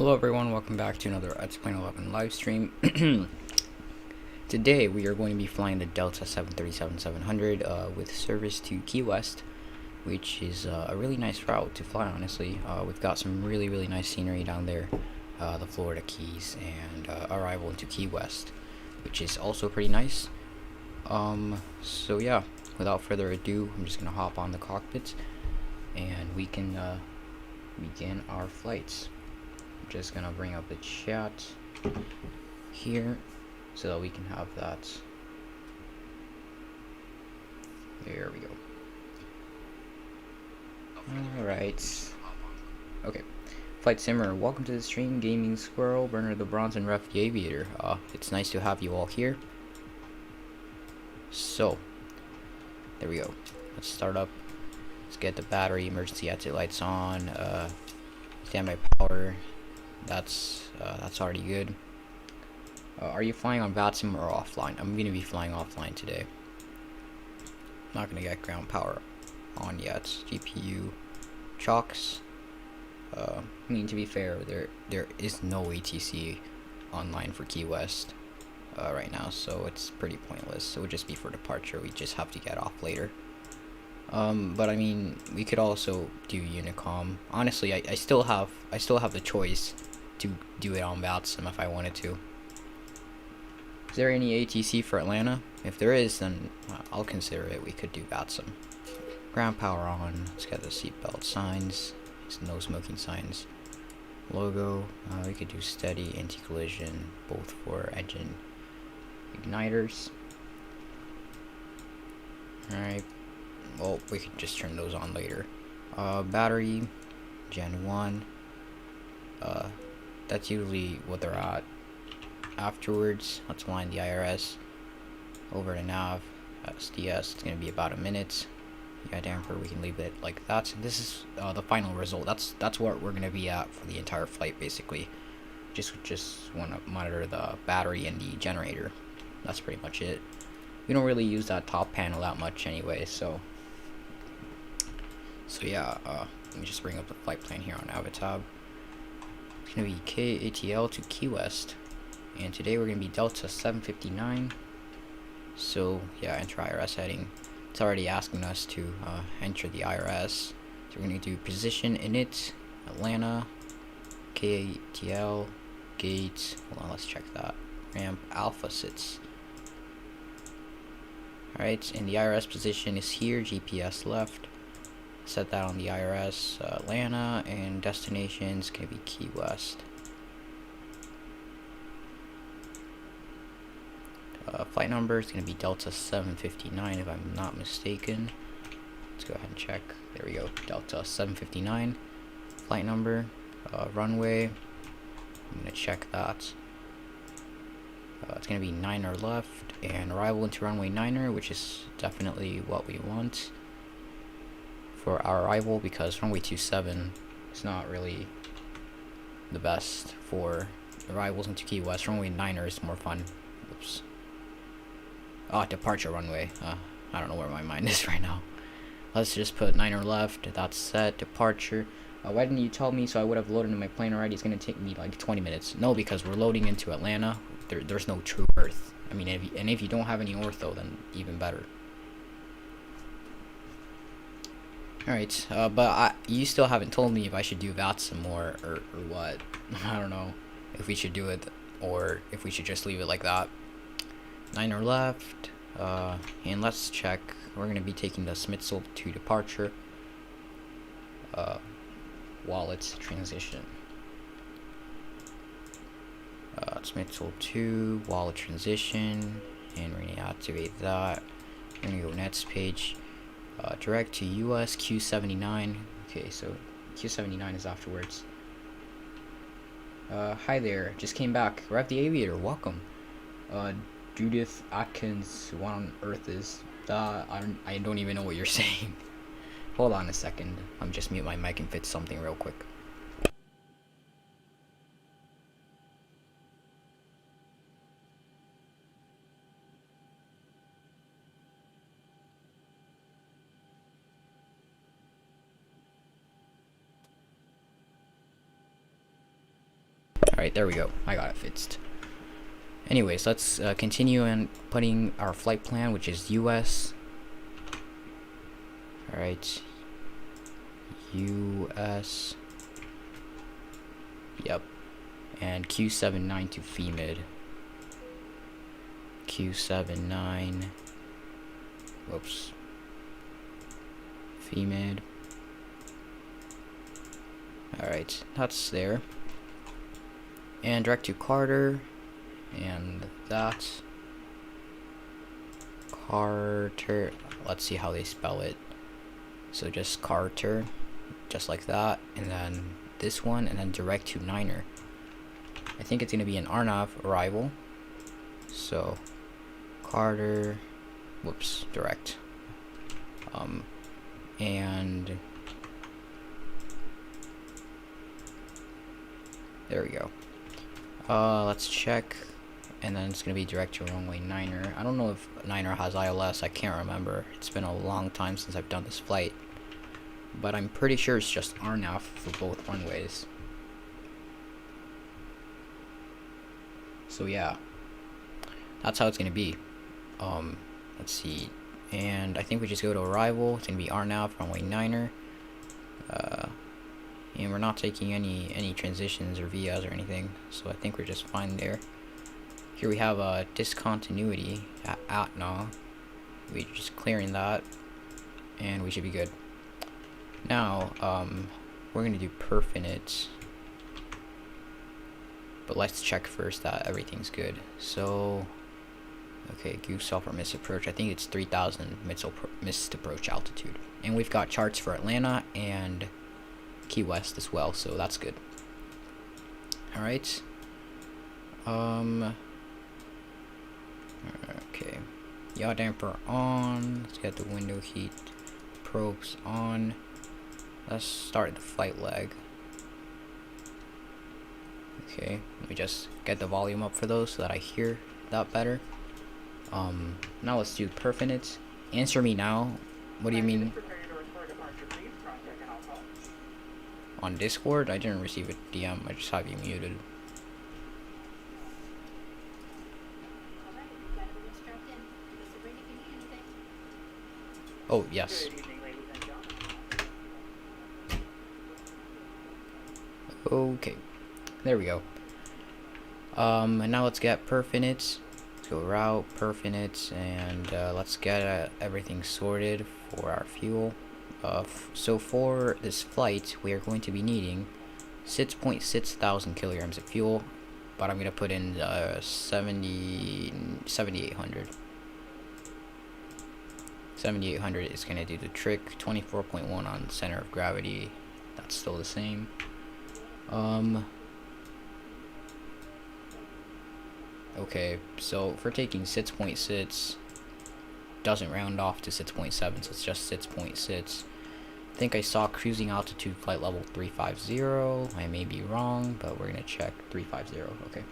Hello everyone, welcome back to another X.11 live stream. Today we are going to be flying the Delta 737-700 with service to Keywest, which is a really nice route to fly, honestly. We've got some really nice scenery down there, the Florida Keys, and arrival into Keywest, which is also pretty nice. So yeah, without further ado, I'm just going to hop on the cockpit and we can begin our flights. I'm just gonna bring up the chat here so that we can have that. There we go. Alright. Okay. Flight Simmer, welcome to the stream. Gaming Squirrel, Burner the Bronze, and Ref the Aviator. It's nice to have you all here. So, there we go. Let's start up. Let's get the battery, emergency exit lights on, standby power. That's already good. Are you flying on VATSIM or offline? I'm going to be flying offline today. Not going to get ground power on yet. GPU chocks. I mean, to be fair, there is no ATC online for Keywest right now, so it's pretty pointless. It would just be for departure. We just have to get off later. But I mean, we could also do Unicom. Honestly, I still have the choice to do it on VATSIM if I wanted to. Is there any ATC for Atlanta? If there is, then I'll consider it. We could do VATSIM. Ground power on. Let's get the seatbelt signs. It's no smoking signs. Logo. We could do steady, anti-collision, both for engine igniters. Alright. Well, we can just turn those on later. Battery, Gen 1. That's usually what they're at. Afterwards, let's wind the IRS over to nav. SDS, it's going to be about a minute. Yeah, damper, we can leave it like that. So this is the final result. That's what we're going to be at for the entire flight, basically. Just want to monitor the battery and the generator. That's pretty much it. We don't really use that top panel that much anyway, so yeah, let me just bring up the flight plan here on Avatab. It's going to be KATL to Keywest, and today we're going to be Delta 759. So yeah, enter IRS heading. It's already asking us to enter the IRS, so we're going to do position init, Atlanta, KATL, gate, hold on, let's check that, ramp, alpha sits. Alright, and the IRS position is here, GPS left. Set that on the IRS, Atlanta, and destination is going to be Keywest. Flight number is going to be Delta 759 if I'm not mistaken. Let's go ahead and check. There we go, Delta 759. Flight number, runway, I'm going to check that. It's going to be 9er left, and arrival into runway 9er, which is definitely what we want for our arrival, because runway 27 is not really the best for arrivals into Key West. Runway 9er is more fun. Oops. Departure runway. I don't know where my mind is right now. Let's just put 9er left. That's set. Departure. Why didn't you tell me so I would have loaded in my plane already? It's going to take me like 20 minutes. No, because we're loading into Atlanta. There's no true Earth. I mean, if you don't have any ortho, then even better. Alright, but you still haven't told me if I should do VATSIM or what. I don't know if we should do it or if we should just leave it like that. 9er left, and let's check. We're going to be taking the Smitsel to departure wallet transition. Smitsel 2, wallet transition, and we're going to activate that. We're going to go next page. Direct to US Q79. Okay, so Q79 is afterwards. Hi there, just came back. Rev the Aviator, welcome. Judith Atkins, what on earth is that? I don't even know what you're saying. Hold on a second. I'm just mute my mic and fix something real quick. there we go. I got it fixed. Anyways, let's continue and putting our flight plan, which is US. Alright. US. Yep. And Q79 to FEMID. Q79. Whoops. FEMID. Alright, that's there. And direct to Carter. And that's Carter. Let's see how they spell it. So just Carter, just like that, and then this one, and then direct to Niner. I think it's gonna be an RNAV arrival. So Carter, whoops, direct. And there we go. Let's check. And then it's going to be direct to runway Niner. I don't know if Niner has ILS. I can't remember. It's been a long time since I've done this flight. But I'm pretty sure it's just RNAV for both runways. So yeah. That's how it's going to be. Let's see. And I think we just go to arrival. It's going to be RNAV, runway Niner. And we're not taking any transitions or VIAs or anything. So I think we're just fine there. Here we have a discontinuity at ATNA. We're just clearing that, and we should be good. Now, we're gonna do perfinite, but let's check first that everything's good. So, okay, goose off or missed approach. I think it's 3,000 missed approach altitude, and we've got charts for Atlanta and Key West as well, so that's good. All right. Okay, yaw damper on. Let's get the window heat probes on. Let's start the flight leg. Okay, let me just get the volume up for those so that I hear that better. Now let's do perfinite. Answer me now. What do you mean? On Discord? I didn't receive a DM. I just have you muted. Oh, yes. Okay. There we go. And now let's get perfinite. Let's go route, perfinite, and let's get everything sorted for our fuel. So for this flight, we are going to be needing 6.6 thousand kilograms of fuel, but I'm going to put in 7,800. 7,800 is going to do the trick. 24.1 on center of gravity. That's still the same. Okay, so if we're taking 6.6, doesn't round off to 6.7, so it's just 6.6. I think I saw cruising altitude flight level 350. I may be wrong, but we're going to check 350. Okay.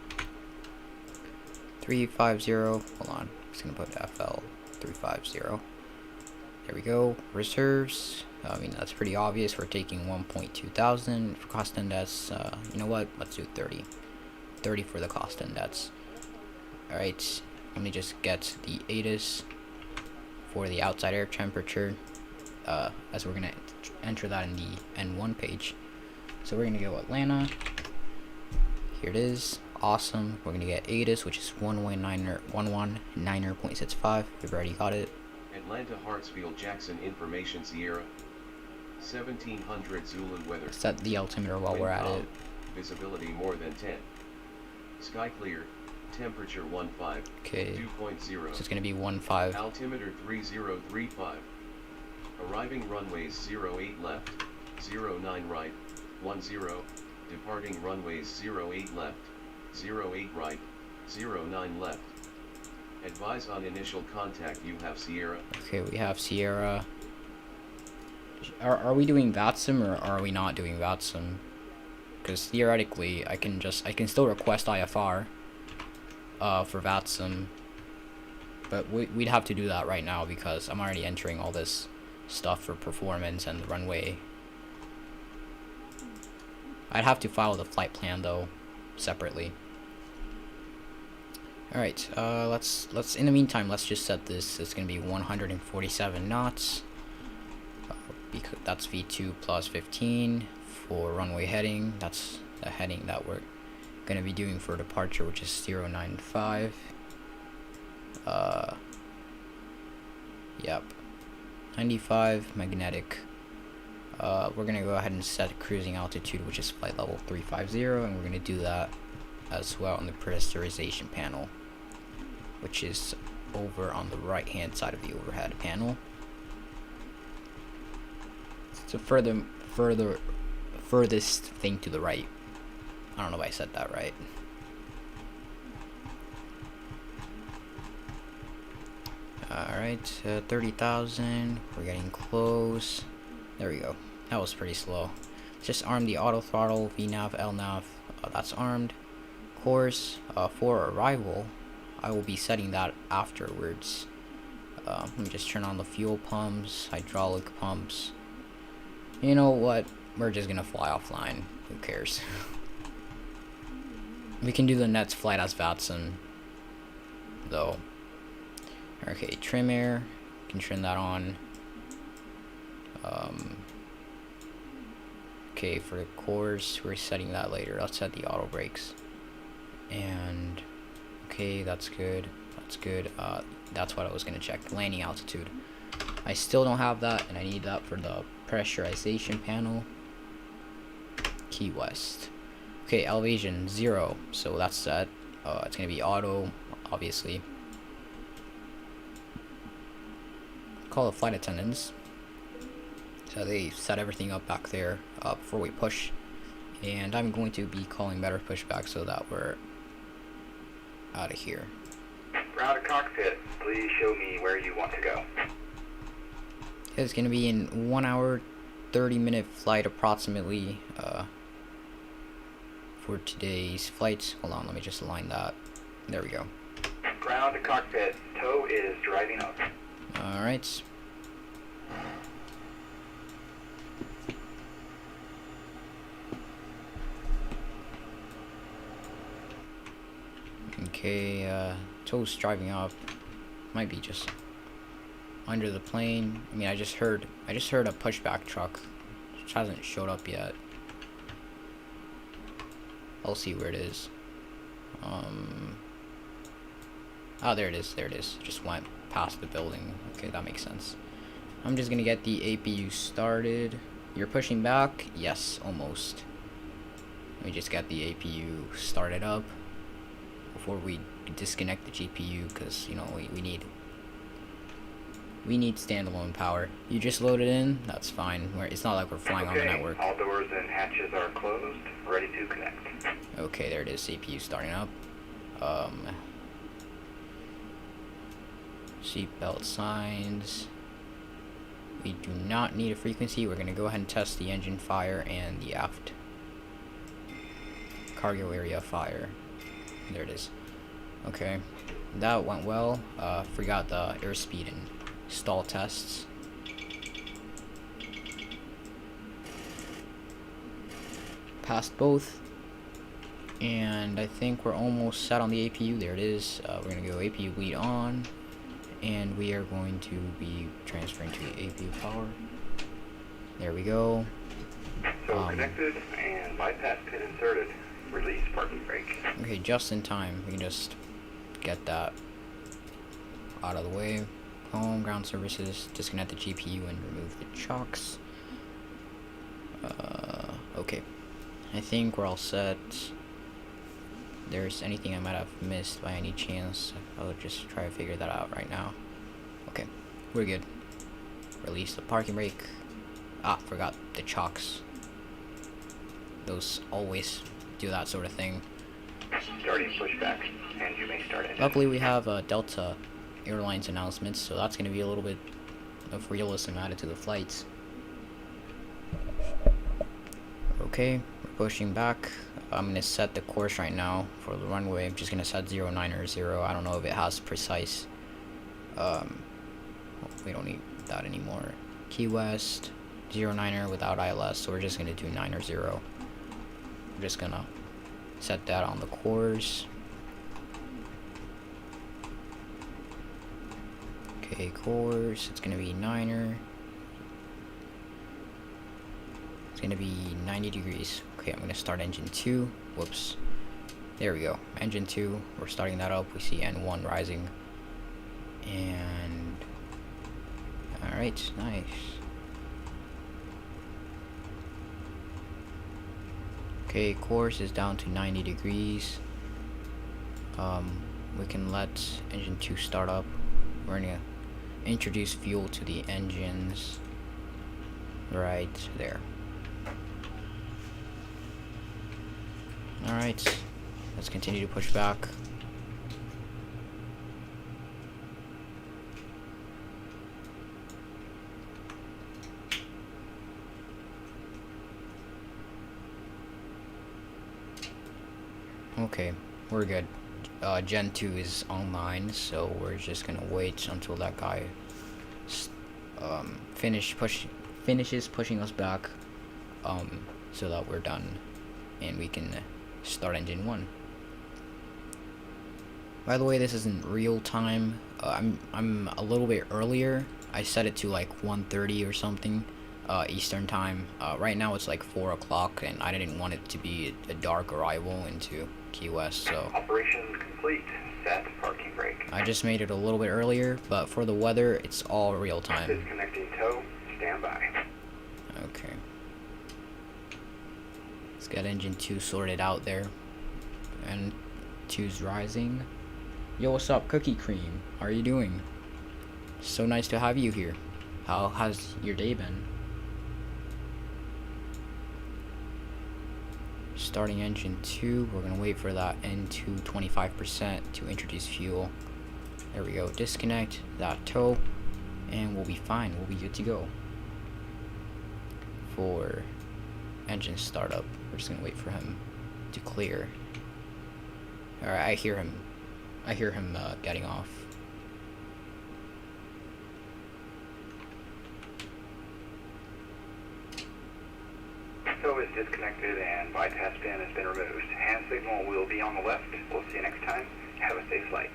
350. Hold on. I'm just going to put FL 350. There we go. Reserves. I mean, that's pretty obvious. We're taking 1.2 thousand for cost index. You know what? Let's do 30. 30 for the cost index. Alright. Let me just get the ATIS for the outside air temperature. As we're going to enter that in the N1 page. So we're going to go Atlanta. Here it is. Awesome. We're going to get ATIS, which is 119.65. We've already got it. Atlanta Hartsfield Jackson Information Sierra 1700 Zulu weather. Set the altimeter while we're at it. Visibility more than 10. Sky clear. Temperature 15. Okay. 2.0. So it's going to be 15. Altimeter 3035. Arriving runways 08 left, 09 right, 10. Departing runways 08 left, 08 right, 09 left. Advise on initial contact. You have Sierra. Okay, we have Sierra. Are we doing VATSIM or are we not doing VATSIM? Because theoretically, I can still request IFR for VATSIM, but we'd have to do that right now because I'm already entering all this stuff for performance and the runway. I'd have to file the flight plan though, separately. Alright, let's in the meantime, let's just set this. It's gonna be 147 knots. Because that's V2 plus 15 for runway heading. That's the heading that we're gonna be doing for departure, which is 095. Yep, 95 magnetic. We're gonna go ahead and set cruising altitude, which is flight level 350, and we're gonna do that as well on the pressurization panel, which is over on the right hand side of the overhead panel. So furthest thing to the right. I don't know if I said that right. Alright, 30,000. We're getting close. There we go. That was pretty slow. Just arm the auto throttle, VNAV, LNAV. That's armed. Course, for arrival, I will be setting that afterwards. Let me just turn on the fuel pumps, hydraulic pumps. You know what? We're just gonna fly offline. Who cares? We can do the next flight as Vatson, though. Okay, trim air. Can turn that on. Okay, for the course, we're setting that later. Let's set the auto brakes. And okay, that's good. That's good. That's what I was gonna check. Landing altitude. I still don't have that, and I need that for the pressurization panel. Keywest. Okay, elevation 0. So that's set. It's gonna be auto, obviously. Call the flight attendants. So they set everything up back there before we push. And I'm going to be calling Metar Pushback so that we're out of here. Ground to cockpit, please show me where you want to go. It's going to be in 1 hour, 30-minute flight approximately for today's flights. Hold on, let me just align that. There we go. Ground to cockpit, tow is driving up. Alright. Okay, tow's driving up. Might be just under the plane. I mean, I just heard a pushback truck, which hasn't showed up yet. I'll see where it is. Oh, there it is. There it is. Just went past the building. Okay, that makes sense. I'm just gonna get the APU started. You're pushing back? Yes, almost. Let me just get the APU started up before we disconnect the GPU, because you know we need standalone power. You just load it in, that's fine. It's not like we're flying on the network. All doors and hatches are closed, ready to connect. Okay, there it is, CPU starting up. Seatbelt signs. We do not need a frequency. We're gonna go ahead and test the engine fire and the aft cargo area fire. There it is. Okay, that went well. Forgot the airspeed and stall tests. Passed both. And I think we're almost set on the APU. There it is. We're gonna go APU lead on, and we are going to be transferring to the APU power. There we go. So connected and bypass pin inserted. Release parking brake. Okay, just in time. We can just get that out of the way. Home, ground services, disconnect the GPU and remove the chocks. Okay. I think we're all set. If there's anything I might have missed by any chance, I'll just try to figure that out right now. Okay, we're good. Release the parking brake. Ah, forgot the chocks. Those always do that sort of thing. Starting pushback, and you may start engine. Luckily, we have Delta Airlines announcements, so that's going to be a little bit of realism added to the flights. Okay, we're pushing back. I'm going to set the course right now for the runway. I'm just going to set 090. I don't know if it has precise. We don't need that anymore. Keywest, 09 without ILS, so we're just going to do 9 or 0. I'm just going to set that on the course. Okay, course, it's gonna be 9er. It's gonna be 90 degrees. Okay, I'm gonna start engine 2. Whoops. There we go. Engine 2, we're starting that up. We see N1 rising. And alright, nice. Okay, course is down to 90 degrees. We can let engine 2 start up. We're gonna introduce fuel to the engines right there. Alright, let's continue to push back. Okay, we're good. Gen 2 is online, so we're just gonna wait until that guy finishes pushing us back, so that we're done and we can start engine 1. By the way, this isn't real time. I'm a little bit earlier. I set it to like 1:30 or something Eastern time. Right now it's like 4 o'clock, and I didn't want it to be a dark arrival into Keywest, so Operation complete. Set parking brake. I just made it a little bit earlier, but for the weather, it's all real time. Disconnecting tow. Stand by. Okay. Let's get engine 2 sorted out there. And 2's rising. Yo, what's up, Cookie Cream? How are you doing? So nice to have you here. How has your day been? Starting engine 2, we're gonna wait for that N2 25% to introduce fuel. There we go. Disconnect that tow, and we'll be fine. We'll be good to go for engine startup. We're just gonna wait for him to clear. All right, I hear him getting off. Tow is disconnected and bypass pin has been removed. Hand signal will be on the left. We'll see you next time. Have a safe flight.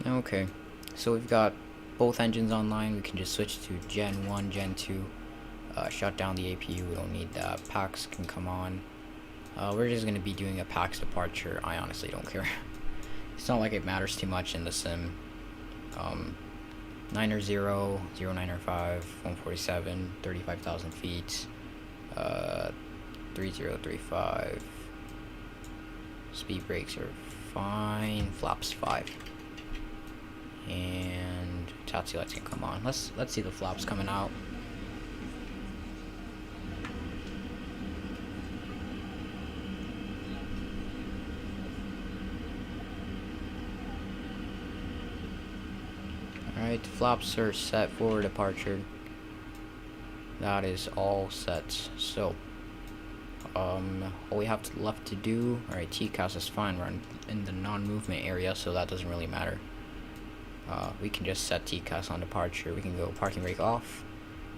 Okay, so we've got both engines online. We can just switch to Gen 1, Gen 2. Shut down the APU. We don't need that. PAX can come on. We're just going to be doing a PAX departure. I honestly don't care. It's not like it matters too much in the sim. 9er 0, 09er 5, 147, 35,000 feet. 3035. Speed brakes are fine. Flaps 5. And taxi lights can come on. Let's see the flaps coming out. Alright, flaps are set for departure. That is all set. So all we have left to do, alright, TCAS is fine. We're in the non-movement area, so that doesn't really matter. We can just set TCAS on departure. We can go parking brake off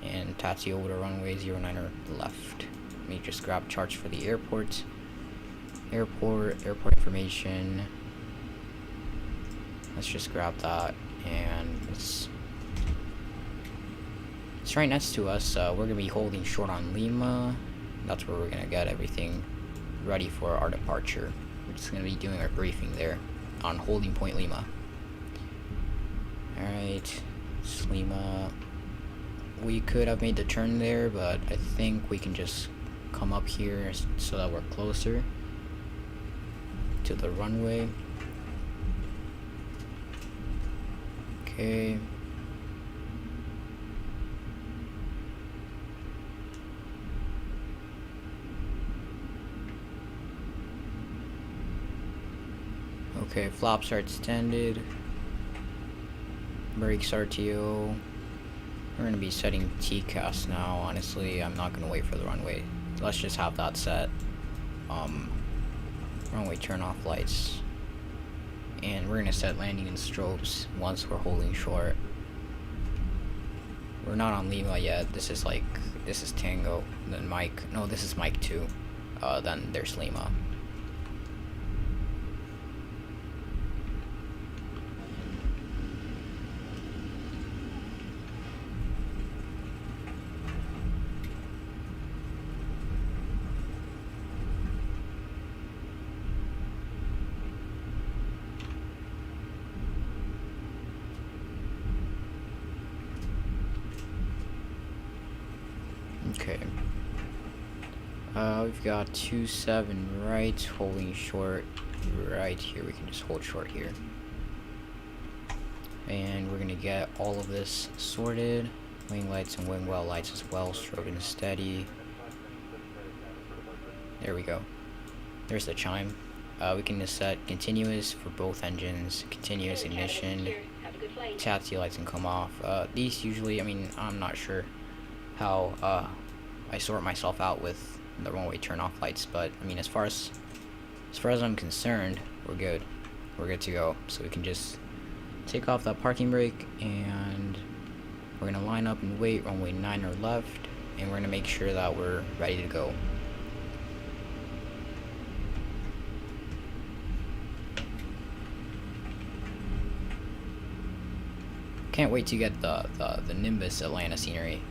and taxi over to runway 09er left. Let me just grab charts for the airport. Airport information. Let's just grab that, and it's right next to us. We're gonna be holding short on Lima. That's where we're gonna get everything ready for our departure. We're just gonna be doing our briefing there on holding point Lima. Alright, it's Lima. We could have made the turn there, but I think we can just come up here so that we're closer to the runway. Okay. Okay, flaps are extended. Brakes RTO. We're gonna be setting TCAS now. Honestly, I'm not gonna wait for the runway. Let's just have that set. Runway turn off lights. And we're gonna set landing and strobes once we're holding short. We're not on Lima yet. This is Tango. Then Mike. No, this is Mike 2. Then there's Lima. Okay. We've got 27 right, holding short right here. We can just hold short here. And we're gonna get all of this sorted. Wing lights and wing well lights as well, strobe and steady. There we go. There's the chime. We can just set continuous for both engines, continuous ignition, KATL lights can come off. These usually, I mean, I'm not sure how I sort myself out with the one-way turn-off lights, but I mean, as far as I'm concerned, we're good. We're good to go. So we can just take off that parking brake, and we're gonna line up and wait runway 9 or left, and we're gonna make sure that we're ready to go. Can't wait to get the Nimbus Atlanta scenery.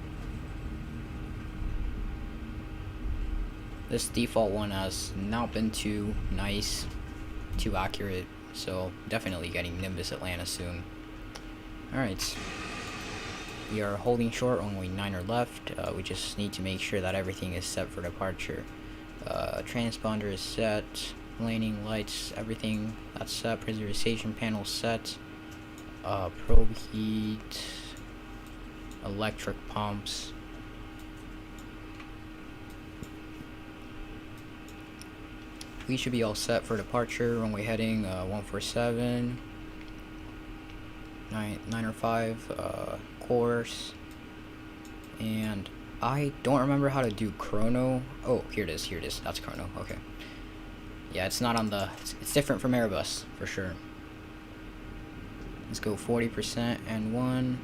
This default one has not been too nice, too accurate, so definitely getting Nimbus Atlanta soon. Alright, we are holding short runway 9 or left. We just need to make sure that everything is set for departure. Transponder is set, laning lights, everything that's set, pressurization panel set. Probe heat, electric pumps. We should be all set for departure. Runway heading 147, 9 or 5 course. And I don't remember how to do chrono. Oh, here it is. That's chrono. Okay. Yeah, it's not on the. It's different from Airbus for sure. Let's go 40% and 1.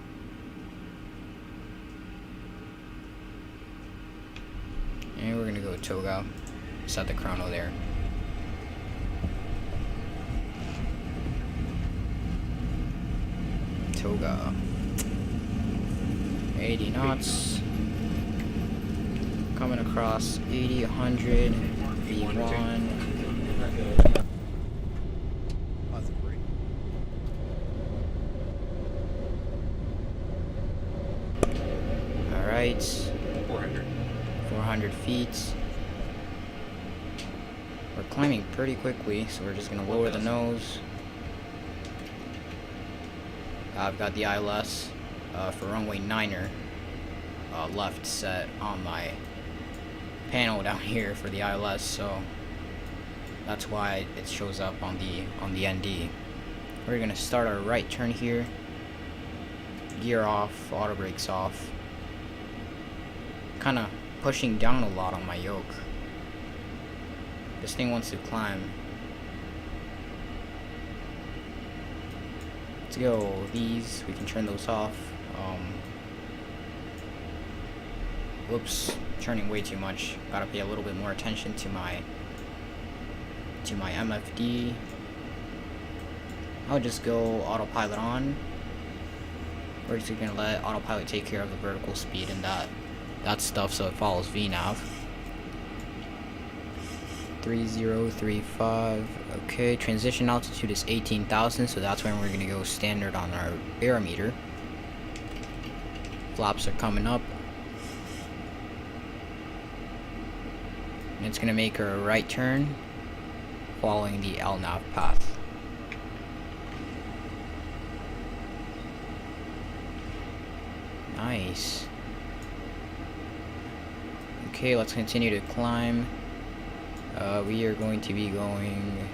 And we're gonna go toga. Set the chrono there. Toga. 80 knots. Coming across 80, 100, V1. Alright. 400 feet. We're climbing pretty quickly, so we're just gonna lower the nose. I've got the ILS for runway 9er left set on my panel down here for the ILS, so that's why it shows up on the ND. We're gonna start our right turn here. Gear off, auto brakes off. Kind of pushing down a lot on my yoke. This thing wants to climb. Let's go. These, we can turn those off. Whoops, turning way too much. Gotta pay a little bit more attention to my MFD. I'll just go autopilot on. We're just gonna let autopilot take care of the vertical speed and that stuff, so it follows VNav. 3035. Okay, transition altitude is 18,000, so that's when we're gonna go standard on our barometer. Flaps are coming up, and it's gonna make a right turn following the LNAV path. Nice. Okay, let's continue to climb. We are going to be going.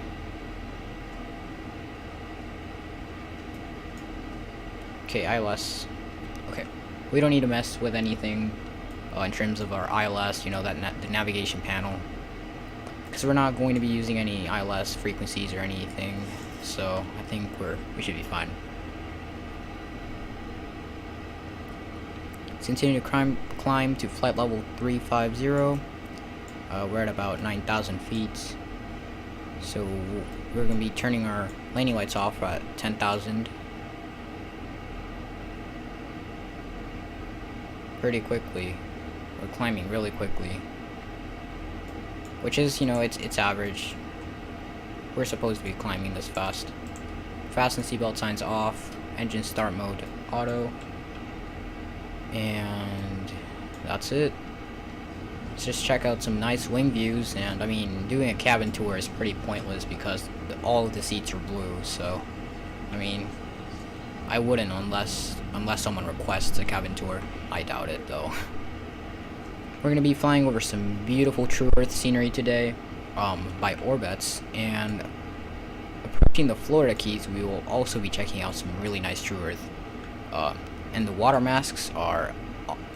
Okay, ILS. Okay, we don't need to mess with anything in terms of our ILS, you know, the navigation panel, because we're not going to be using any ILS frequencies or anything, so I think we should be fine. Let's continue to climb to flight level 350. We're at about 9,000 feet, so we're going to be turning our landing lights off at 10,000 pretty quickly. We're climbing really quickly, which is, you know, it's average. We're supposed to be climbing this fast. Fasten seatbelt signs off, engine start mode auto, and that's it. let's just check out some nice wing views. And I mean, doing a cabin tour is pretty pointless because all of the seats are blue. So, I mean, I wouldn't unless someone requests a cabin tour. I doubt it though. We're gonna be flying over some beautiful True Earth scenery today, by Orbits, and approaching the Florida Keys, we will also be checking out some really nice True Earth. And the water masks are,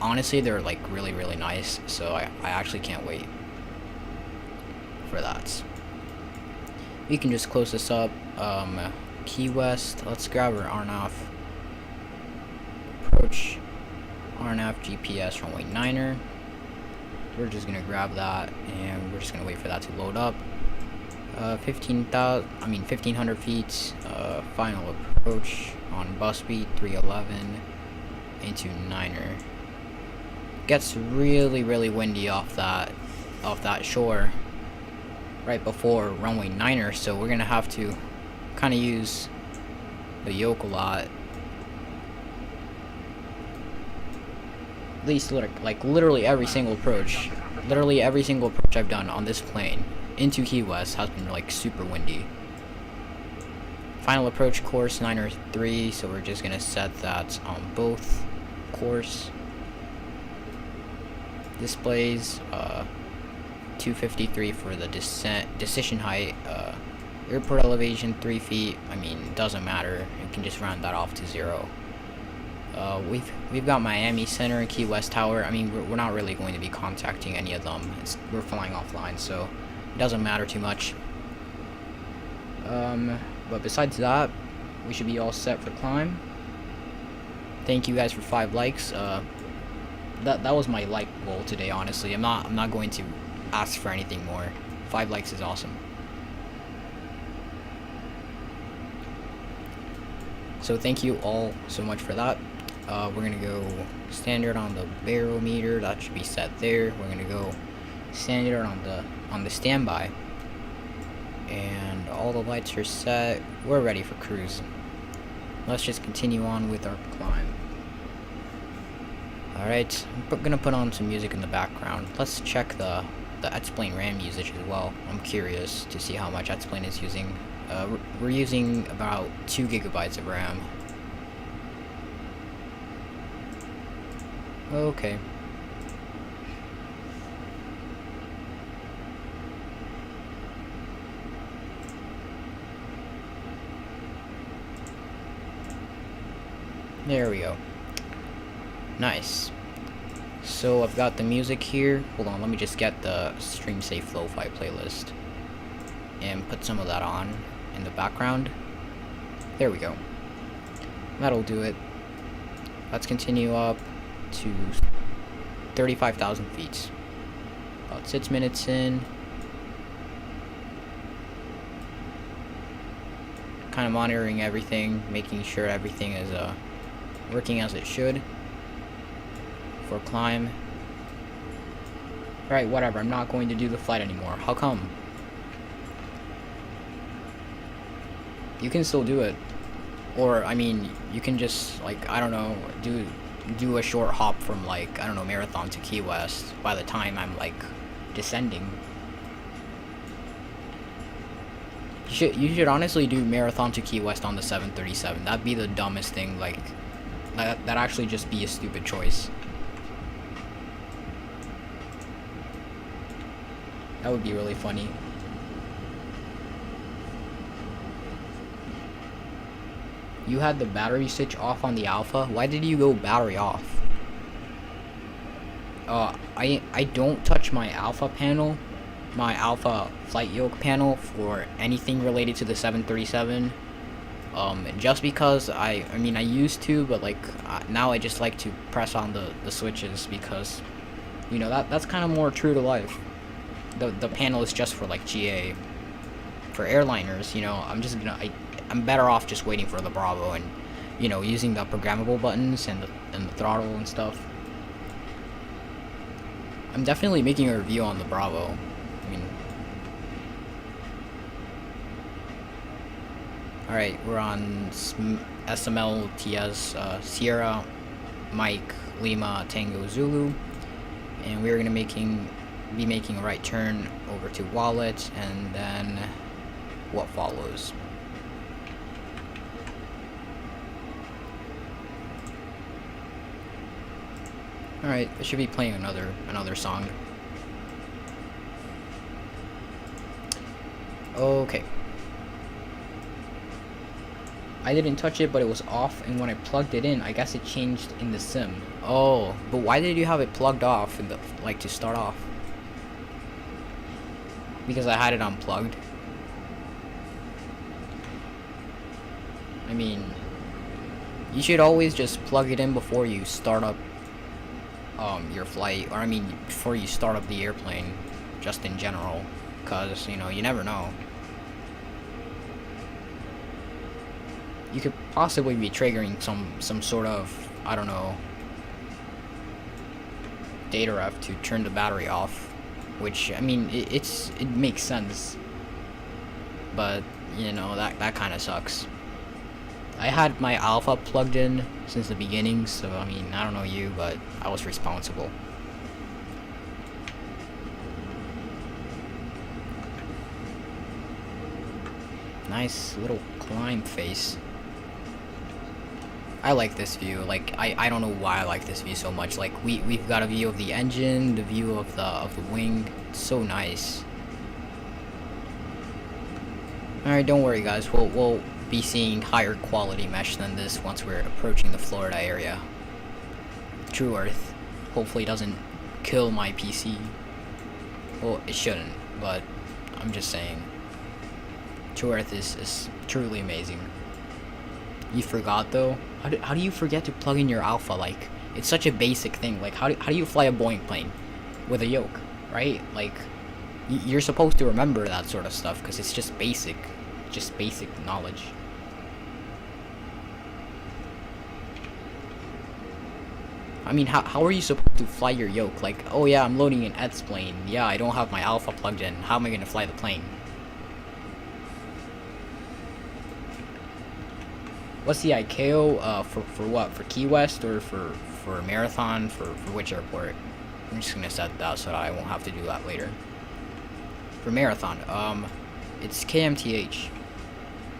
honestly, they're like really, really nice. So I actually can't wait for that. We can just close this up. Keywest. Let's grab our RNAV. Approach. RNAV GPS runway 9er. We're just gonna grab that, and we're just gonna wait for that to load up. 1500 feet. Final approach on bus speed 311 into 9er. Gets really, really windy off that shore right before runway 9er, so we're gonna have to kind of use the yoke a lot. At least like literally every single approach I've done on this plane into Key West has been like super windy. Final approach course 9er 3, so we're just gonna set that on both course. Displays 253 for the decision height. Airport elevation 3 feet. I mean, doesn't matter. You can just round that off to 0. We've got Miami Center and Key West Tower. I mean, we're not really going to be contacting any of them. We're flying offline, so it doesn't matter too much. But besides that, we should be all set for climb. Thank you guys for 5 likes. That was my like goal today. Honestly, I'm not going to ask for anything more. 5 likes is awesome. So thank you all so much for that. We're gonna go standard on the barometer. That should be set there. We're gonna go standard on the standby, and all the lights are set. We're ready for cruise. Let's just continue on with our climb. Alright, I'm gonna put on some music in the background. Let's check the X-Plane RAM usage as well. I'm curious to see how much X-Plane is using. We're using about 2 gigabytes of RAM. Okay. There we go. Nice. So I've got the music here. Hold on, let me just get the Stream Safe Lo-Fi playlist and put some of that on in the background. There we go. That'll do it. Let's continue up to 35,000 feet. About 6 minutes in. Kind of monitoring everything, making sure everything is working as it should for climb. Right, whatever. I'm not going to do the flight anymore. How come? You can still do it. Or, I mean, you can just, like, I don't know, do a short hop from, like, I don't know, Marathon to Key West by the time I'm, like, descending. You should honestly do Marathon to Key West on the 737. That'd be the dumbest thing, like, that'd actually just be a stupid choice. That would be really funny. You had the battery switch off on the Alpha? Why did you go battery off? I don't touch my Alpha panel, my Alpha flight yoke panel for anything related to the 737. Just because I mean I used to, but like now I just like to press on the switches because, you know, that's kind of more true to life. The panel is just for like GA. For airliners, you know, I'm better off just waiting for the Bravo and, you know, using the programmable buttons and the throttle and stuff. I'm definitely making a review on the Bravo. I mean, alright, we're on SMLTS Sierra Mike Lima Tango Zulu, and we're gonna making be making a right turn over to wallet, and then what follows. Alright, it should be playing another song. Okay. I didn't touch it, but it was off, and when I plugged it in, I guess it changed in the sim. Oh, but why did you have it plugged off in the, like, to start off? Because I had it unplugged. I mean, you should always just plug it in before you start up your flight, or I mean before you start up the airplane, just in general, because you know, you never know. You could possibly be triggering some sort of, I don't know, data ref to turn the battery off, which I mean it makes sense, but you know, that kind of sucks. I had my alpha plugged in since the beginning, so I mean, I don't know you, but I was responsible. Nice little climb face. I like this view. Like, I don't know why I like this view so much. Like, we've got a view of the engine, the view of the wing. It's so nice. Alright, don't worry guys, we'll be seeing higher quality mesh than this once we're approaching the Florida area. True Earth hopefully doesn't kill my PC. Well, it shouldn't, but I'm just saying. True Earth is truly amazing. You forgot though? How do you forget to plug in your alpha? Like, it's such a basic thing. Like, how do you fly a Boeing plane with a yoke, right? Like, you're supposed to remember that sort of stuff because it's just basic knowledge. I mean, how are you supposed to fly your yoke? Like, oh yeah, I'm loading an ETS plane. Yeah, I don't have my alpha plugged in. How am I gonna fly the plane? What's the ICAO for what? For Keywest or for Marathon? For which airport? I'm just gonna set that so that I won't have to do that later. For Marathon, it's KMTH.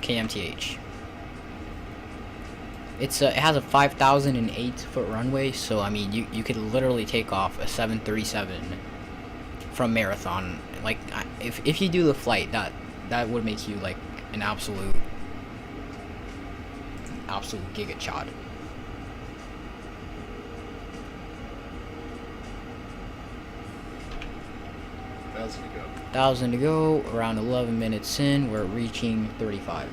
KMTH. It has a 5,008 foot runway, so I mean you could literally take off a 737 from Marathon. Like, if you do the flight, that would make you like an absolute giga chod. Thousand to go. Around 11 minutes in, we're reaching 35.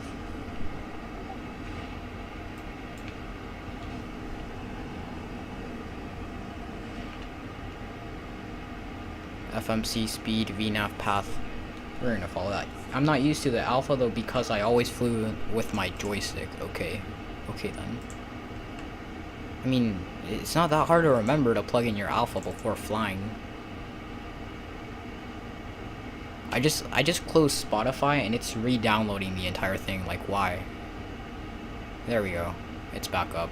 FMC speed, VNAV path. We're gonna follow that. I'm not used to the alpha though because I always flew with my joystick. Okay then. I mean, it's not that hard to remember to plug in your alpha before flying. I just closed Spotify and it's re-downloading the entire thing. Like, why? There we go. It's back up.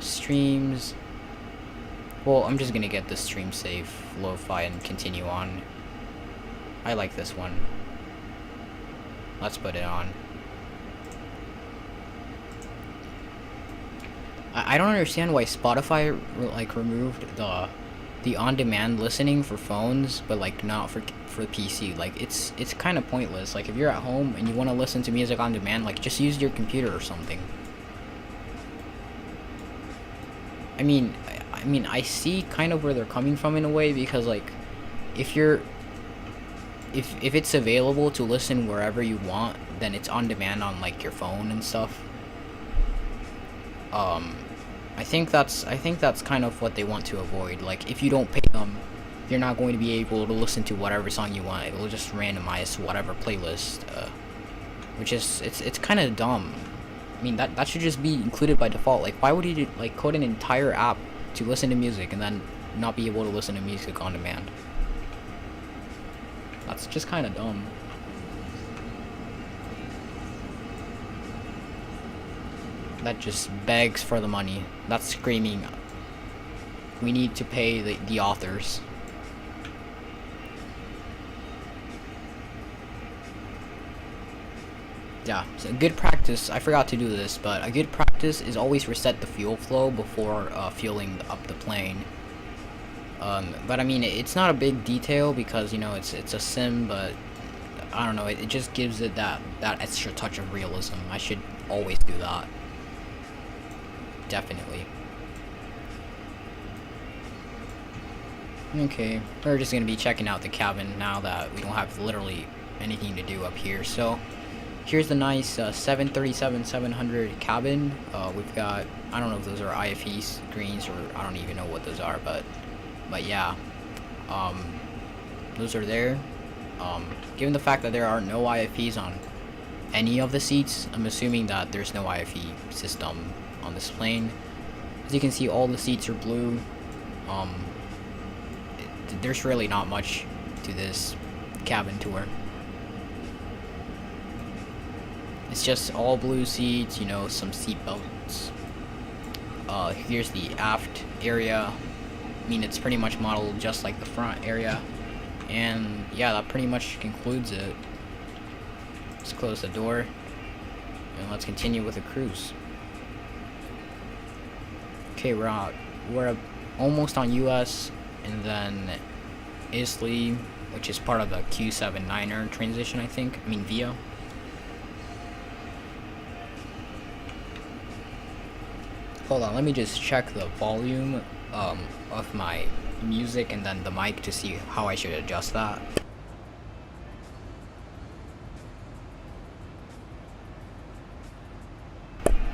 Streams. Well, I'm just gonna get the stream safe, lo-fi, and continue on. I like this one. Let's put it on. I don't understand why Spotify like removed the on-demand listening for phones, but like not for PC. Like, it's kind of pointless. Like, if you're at home and you want to listen to music on demand, like, just use your computer or something. I mean, I see kind of where they're coming from in a way, because like, if it's available to listen wherever you want, then it's on demand on like your phone and stuff. I think that's kind of what they want to avoid. Like, if you don't pay them, you're not going to be able to listen to whatever song you want. It'll just randomize whatever playlist, which is it's kind of dumb. I mean, that should just be included by default. Like, why would you like code an entire app to listen to music and then not be able to listen to music on demand? That's just kind of dumb. That just begs for the money. That's screaming, we need to pay the authors. Yeah, so good practice, I forgot to do this, but a good practice is always reset the fuel flow before fueling up the plane. But I mean, it's not a big detail because, you know, it's a sim, but I don't know, it just gives it that extra touch of realism. I should always do that. Definitely. Okay, we're just gonna be checking out the cabin now that we don't have literally anything to do up here. So here's the nice 737-700 cabin. We've got, I don't know if those are IFE screens or I don't even know what those are, but yeah, those are there. Given the fact that there are no IFEs on any of the seats, I'm assuming that there's no IFE system on this plane. As you can see, all the seats are blue. There's really not much to this cabin tour. It's just all blue seats, you know, some seat belts. Here's the aft area. I mean, it's pretty much modeled just like the front area. And yeah, that pretty much concludes it. Let's close the door and let's continue with the cruise. Okay, we're almost on US, and then Isley, which is part of the Q79er transition, I think. I mean, VIA. Hold on, let me just check the volume of my music and then the mic to see how I should adjust that.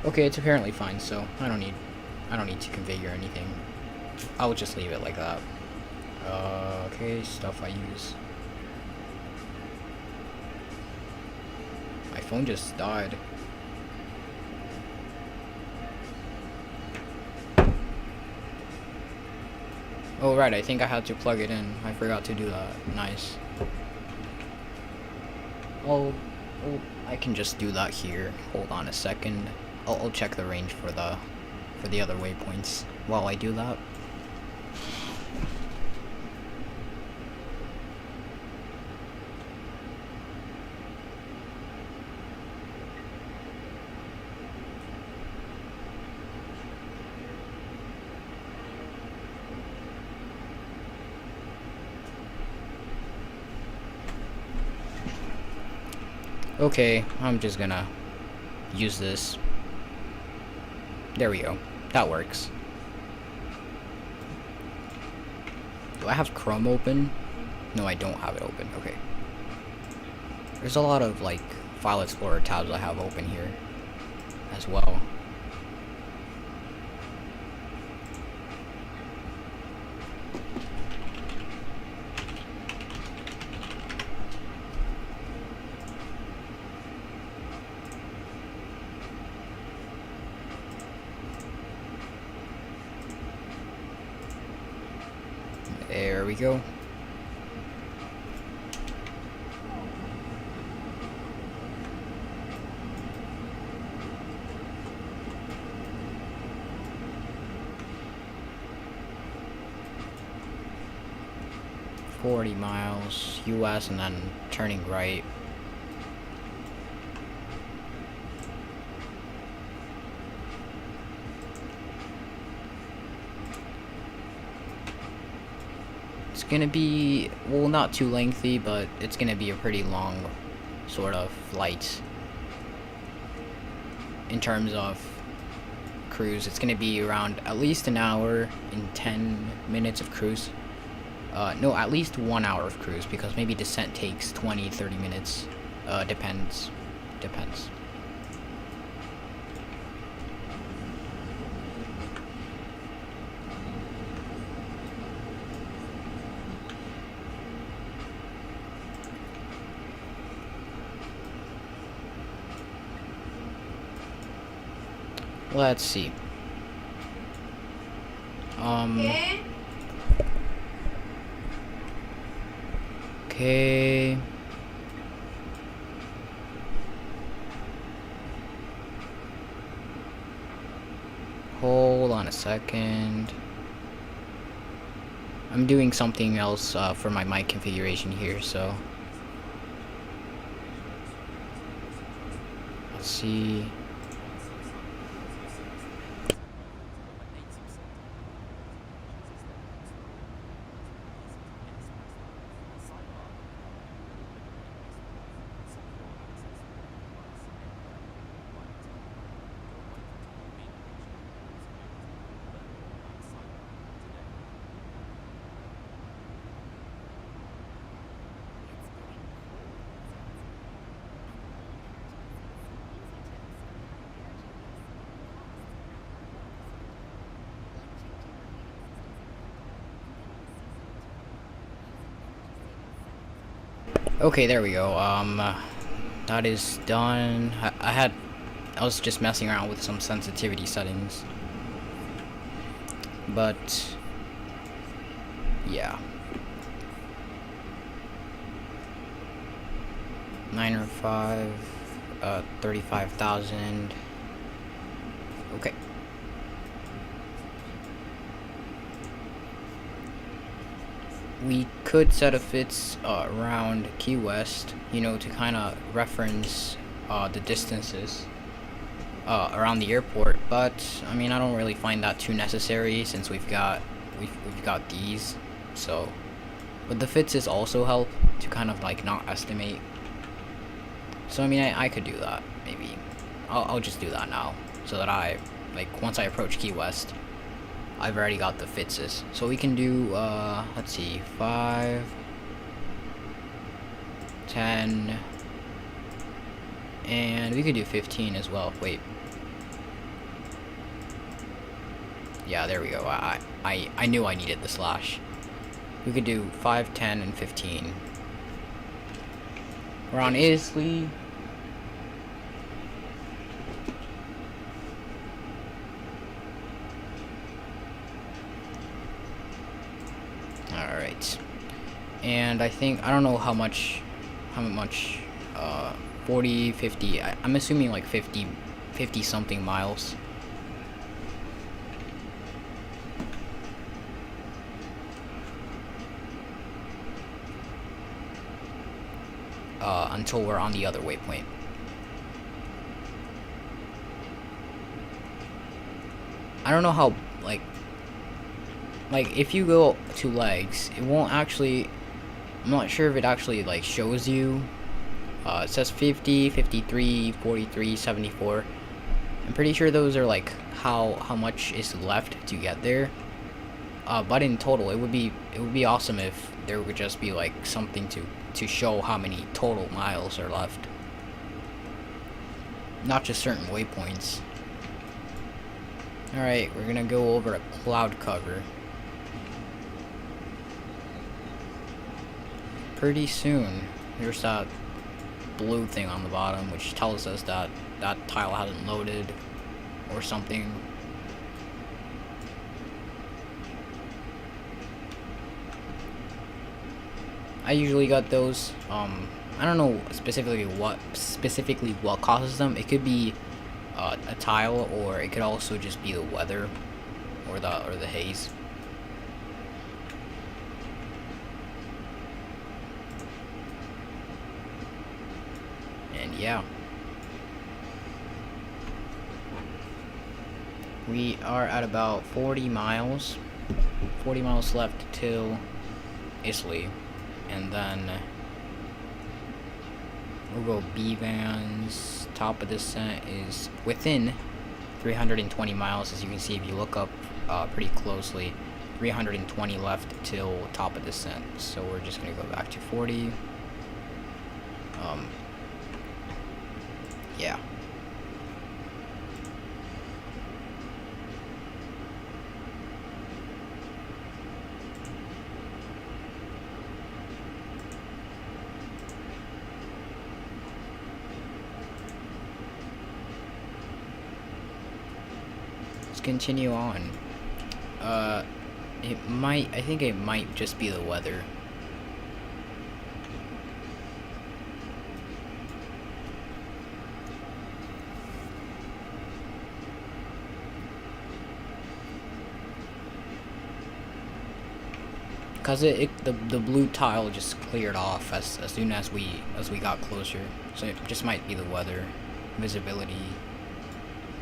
Okay, it's apparently fine, so I don't need to configure anything. I'll just leave it like that. Okay, stuff I use. My phone just died. Oh right, I think I had to plug it in. I forgot to do that. Nice. Oh, I can just do that here. Hold on a second. I'll check the range for the other waypoints while I do that. Okay, I'm just gonna use this. There we go. That works. Do I have Chrome open? No, I don't have it open. Okay. There's a lot of, like, File Explorer tabs I have open here as well. There we go. $40 miles US and then turning right. It's gonna be, well, not too lengthy, but it's gonna be a pretty long sort of flight in terms of cruise. It's gonna be around at least an hour and 10 minutes of cruise. No, at least 1 hour of cruise, because maybe descent takes 20-30 minutes. Depends. Let's see. Okay. Hold on a second. I'm doing something else for my mic configuration here, so. Let's see. Okay, there we go. That is done. I was just messing around with some sensitivity settings, but yeah. 905, 35,000. Okay. We could set a fits around Keywest, you know, to kind of reference the distances around the airport. But I mean, I don't really find that too necessary since we've got these. So, but the fits is also help to kind of like not estimate. So I mean, I could do that maybe. I'll just do that now so that I once I approach Keywest, I've already got the fitses. So we can do, let's see, 5, 10, and we could do 15 as well. Wait. Yeah, there we go. I knew I needed the slash. We could do 5, 10, and 15. We're on Isley. And I think, I don't know how much 40, 50, I'm assuming like 50 something miles. Until we're on the other waypoint. I don't know how, like if you go to legs, it won't actually, I'm not sure if it actually like shows you. It says 50, 53, 43, 74. I'm pretty sure those are like how much is left to get there. But in total, it would be awesome if there would just be like something to show how many total miles are left, not just certain waypoints. All right, we're gonna go over a cloud cover. Pretty soon, here's that blue thing on the bottom, which tells us that that tile hasn't loaded or something. I usually got those. I don't know specifically what causes them. It could be a tile, or it could also just be the weather or the haze. And yeah, we are at about 40 miles left till Islay, and then we'll go B-Vans. Top of descent is within 320 miles, as you can see if you look up pretty closely. 320 left till top of descent, so we're just gonna go back to 40. Yeah. Let's continue on. I think it might just be the weather. Cause the blue tile just cleared off as soon as we got closer, so it just might be the weather. visibility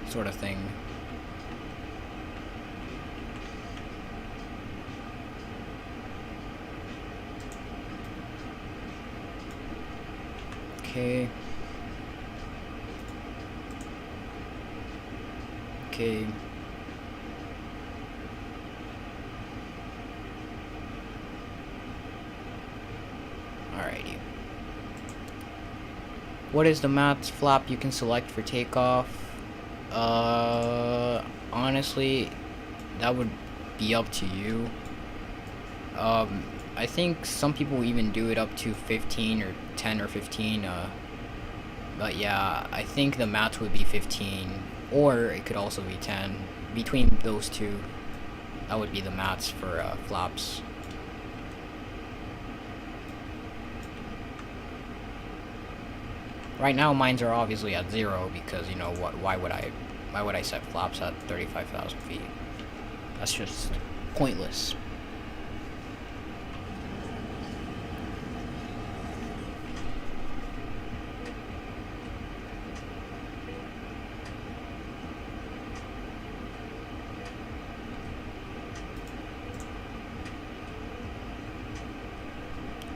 sort of thing. Okay. Okay. Alrighty. What is the max flap you can select for takeoff? Honestly, that would be up to you. I think some people even do it up to 15 or 10 or 15. But yeah, I think the max would be 15, or it could also be 10. Between those two, that would be the max for flaps. Right now, mines are obviously at 0 because, you know what? Why would I set flaps at 35,000 feet? That's just pointless.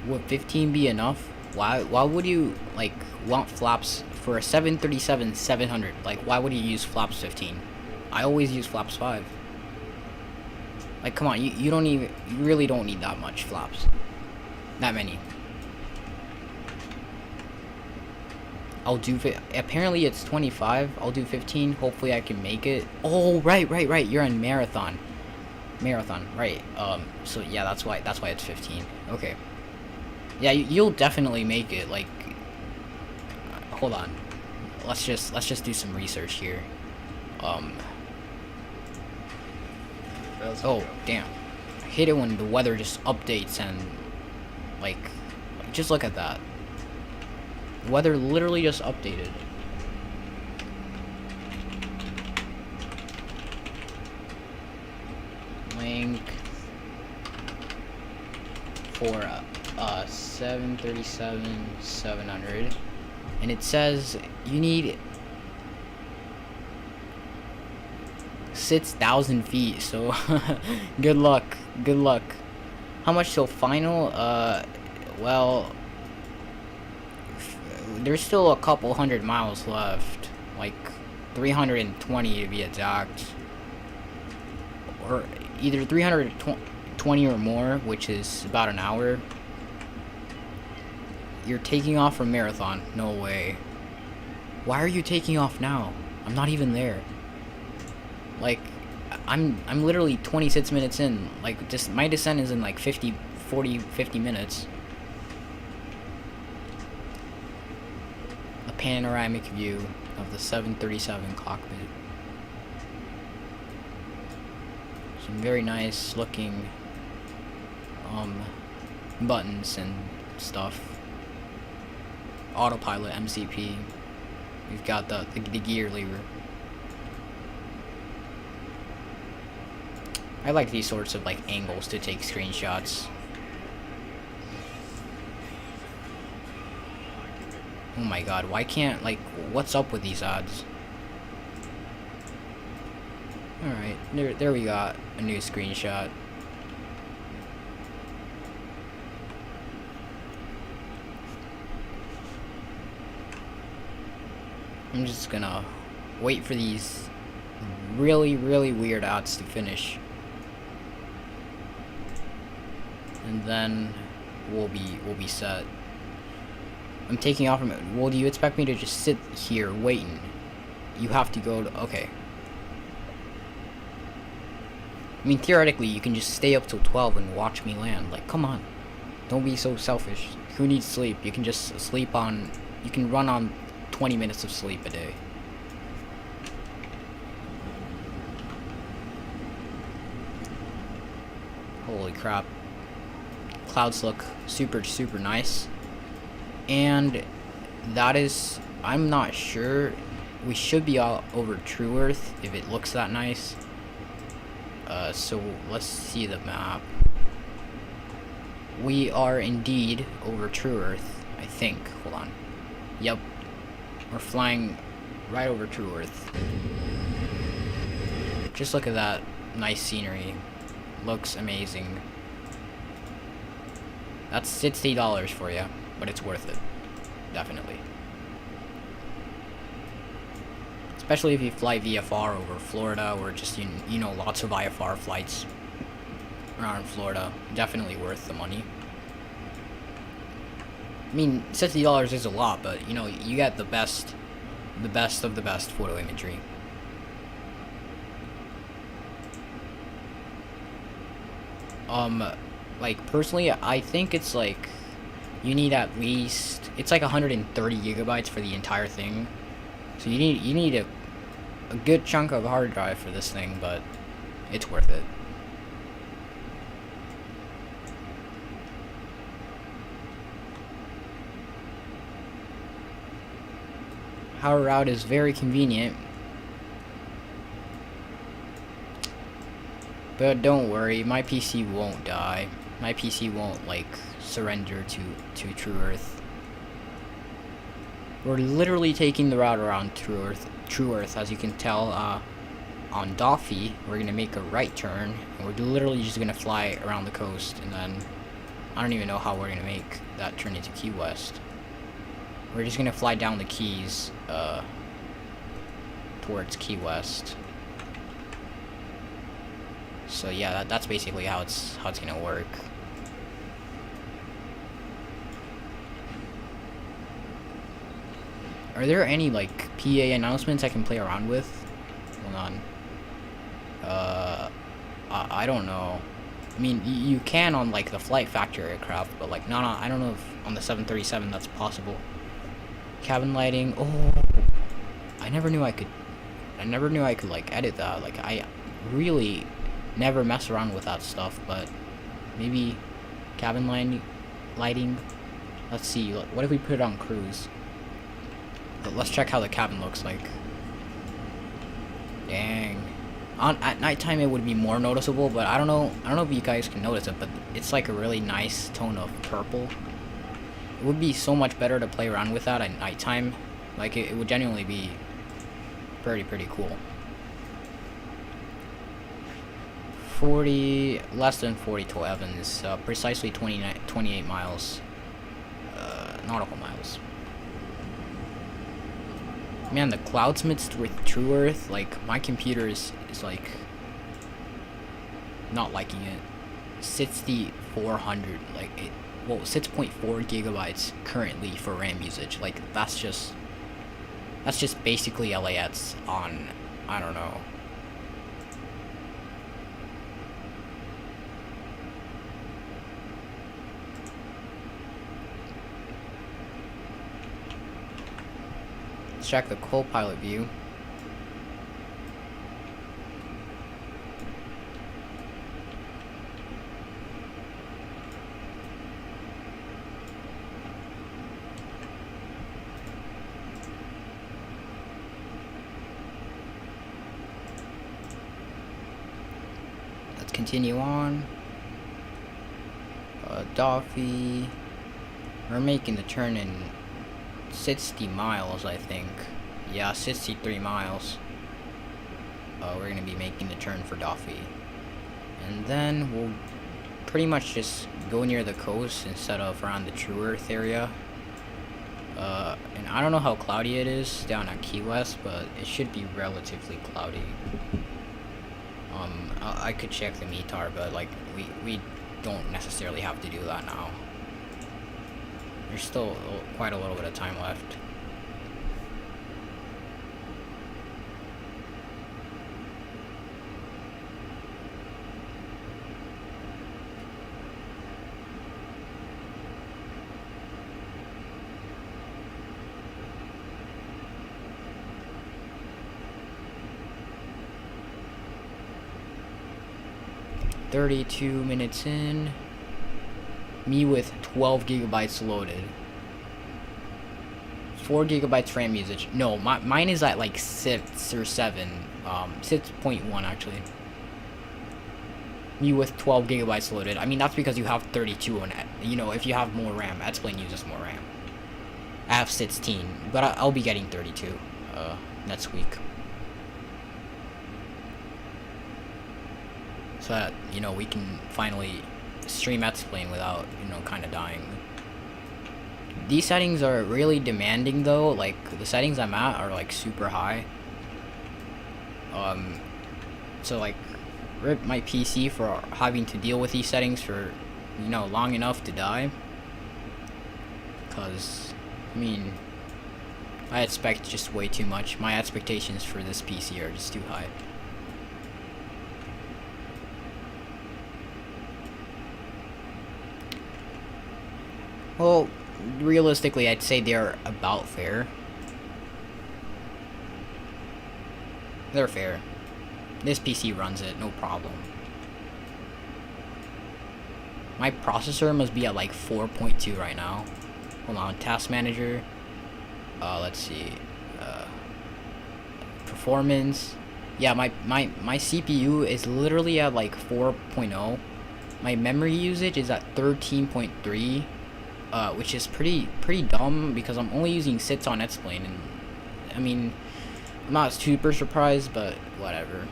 Would 15 be enough? Why would you like want flaps for a 737-700? Like, why would you use flaps 15? I always use flaps 5. Like, come on, you don't even, you really don't need that much flaps. That many. I'll do apparently it's 25. I'll do 15. Hopefully I can make it. Oh, right. You're on marathon, right? So yeah, that's why it's 15. Okay. Yeah, you'll definitely make it. Like, hold on. Let's just do some research here. Oh, damn. I hate it when the weather just updates and, like just look at that. The weather literally just updated. Link for 737-700, and it says you need 6,000 feet, so good luck. How much till final? Well, there's still a couple 100 miles left, like 320 to be exact, or either 320 or more, which is about an hour. You're taking off from marathon? No way. Why are you taking off now? I'm not even there. Like, I'm literally 26 minutes in. Like, just my descent is in like 50 minutes. A panoramic view of the 737 cockpit. Some very nice looking buttons and stuff. Autopilot MCP. We've got the gear lever. I like these sorts of like angles to take screenshots. Oh my god, why can't, like, what's up with these odds? Alright, there we got a new screenshot. I'm just gonna wait for these really weird odds to finish. And then we'll be set. I'm taking off from it. Well, do you expect me to just sit here waiting? You have to go to, okay. I mean, theoretically, you can just stay up till 12 and watch me land. Like, come on. Don't be so selfish. Who needs sleep? You can just sleep on, you can run on 20 minutes of sleep a day. Holy crap. Clouds look super nice. And that is, I'm not sure, we should be all over True Earth if it looks that nice. So let's see the map. We are indeed over True Earth, I think. Hold on. Yep. We're flying right over True Earth. Just look at that nice scenery. Looks amazing. That's $60 for you, but it's worth it. Definitely. Especially if you fly VFR over Florida, or just, you know, lots of IFR flights around Florida. Definitely worth the money. I mean, $60 is a lot, but, you know, you get the best of the best photo imagery. Like, personally, I think it's like, you need at least, it's like 130 gigabytes for the entire thing. So you need a good chunk of hard drive for this thing, but it's worth it. Our route is very convenient. But don't worry, my PC won't die. My PC won't, like, surrender to True Earth. We're literally taking the route around True Earth, as you can tell. On Dauphy, we're gonna make a right turn, and we're literally just gonna fly around the coast, and then I don't even know how we're gonna make that turn into Key West. We're just gonna fly down the Keys, towards Key West. So yeah, that's basically how it's gonna work. Are there any, like, PA announcements I can play around with? Hold on. I don't know. I mean, you can on, like, the Flight Factor aircraft, but, like, no, I don't know if on the 737 that's possible. Cabin lighting. Oh, I never knew I could, like, edit that. Like, I really never mess around with that stuff, but maybe cabin lighting. Let's see. What if we put it on cruise? Let's check how the cabin looks like. Dang. At nighttime it would be more noticeable, but I don't know if you guys can notice it, but it's like a really nice tone of purple. It would be so much better to play around with that at nighttime. Like, it would genuinely be pretty cool. Less than 40 to Evans, precisely 28 miles, nautical miles. Man, the cloudsmiths with True Earth, like, my computer is like, not liking it. 6400, like, 6.4 gigabytes currently for RAM usage. Like, that's just basically LAX on, I don't know. Let's check the co-pilot view. Let's continue on. Dauphy. We're making the turn in 60 miles, I think. Yeah, 63 miles. We're gonna be making the turn for Dauphy. And then we'll pretty much just go near the coast instead of around the True Earth area. And I don't know how cloudy it is down at Key West, but it should be relatively cloudy. I could check the Metar, but, like, we don't necessarily have to do that now. There's still quite a little bit of time left. "32 minutes in. Me with 12 gigabytes loaded. 4 gigabytes RAM usage. No, mine is at like 6 or 7. 6.1 actually. Me with 12 gigabytes loaded. I mean, that's because you have 32 on it. You know, if you have more RAM, Xplane uses more RAM. I have 16, but I'll be getting 32. next week. So that, you know, we can finally stream X-Plane without, you know, kind of dying. These settings are really demanding though, like the settings I'm at are like super high. So like, rip my PC for having to deal with these settings for, you know, long enough to die. Cause, I mean, I expect just way too much. My expectations for this PC are just too high. Well, realistically, I'd say they're about fair. They're fair. This PC runs it, no problem. My processor must be at like 4.2 right now. Hold on, task manager. Let's see. Performance. Yeah, my CPU is literally at like 4.0. My memory usage is at 13.3. Which is pretty dumb because I'm only using sits on X-Plane, and I mean, I'm not super surprised, but whatever.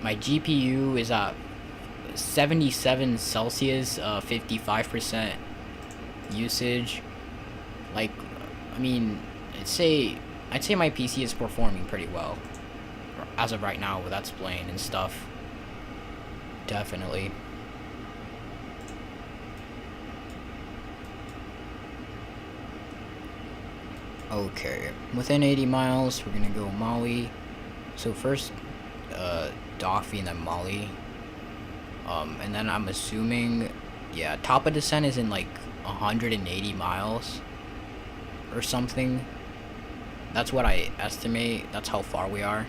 My GPU is at 77 Celsius, 55% usage. Like, I mean, I'd say my PC is performing pretty well as of right now with X-Plane and stuff. Definitely. Okay, within 80 miles, we're gonna go Mali. So first, Daffy and then Mali. And then I'm assuming, yeah, top of descent is in like 180 miles or something. That's what I estimate. That's how far we are.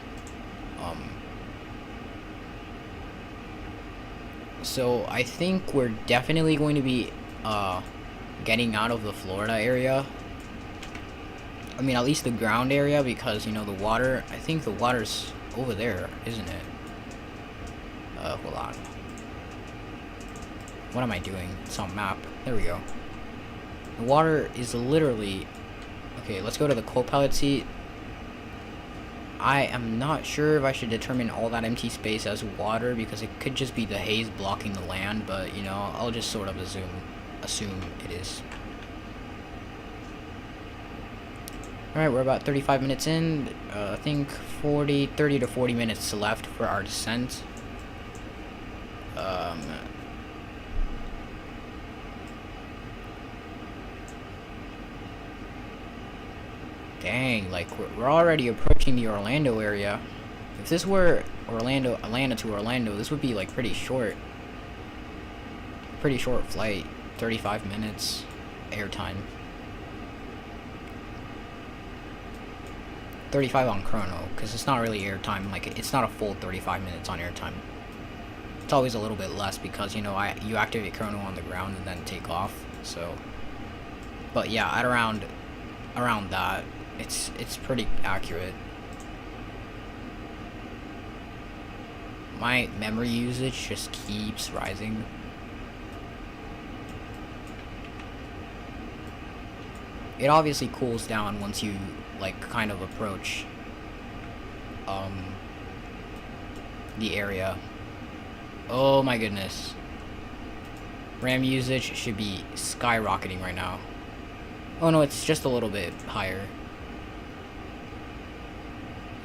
So I think we're definitely going to be getting out of the Florida area. I mean, at least the ground area, because, you know, the water, I think the water's over there, isn't it? Hold on. What am I doing? It's on map. There we go. The water is literally... Okay, let's go to the co-pilot seat. I am not sure if I should determine all that empty space as water, because it could just be the haze blocking the land, but, you know, I'll just sort of assume it is. Alright, we're about 35 minutes in. I think 30 to 40 minutes left for our descent. Dang, like we're already approaching the Orlando area. If this were Atlanta to Orlando, this would be like pretty short. Pretty short flight, 35 minutes airtime. 35 on Chrono, because it's not really airtime. Like, it's not a full 35 minutes on airtime. It's always a little bit less because, you know, you activate Chrono on the ground and then take off. So, but yeah, at around that, it's pretty accurate. My memory usage just keeps rising. It obviously cools down once you like kind of approach the area. Oh my goodness. RAM usage should be skyrocketing right now. Oh no, it's just a little bit higher.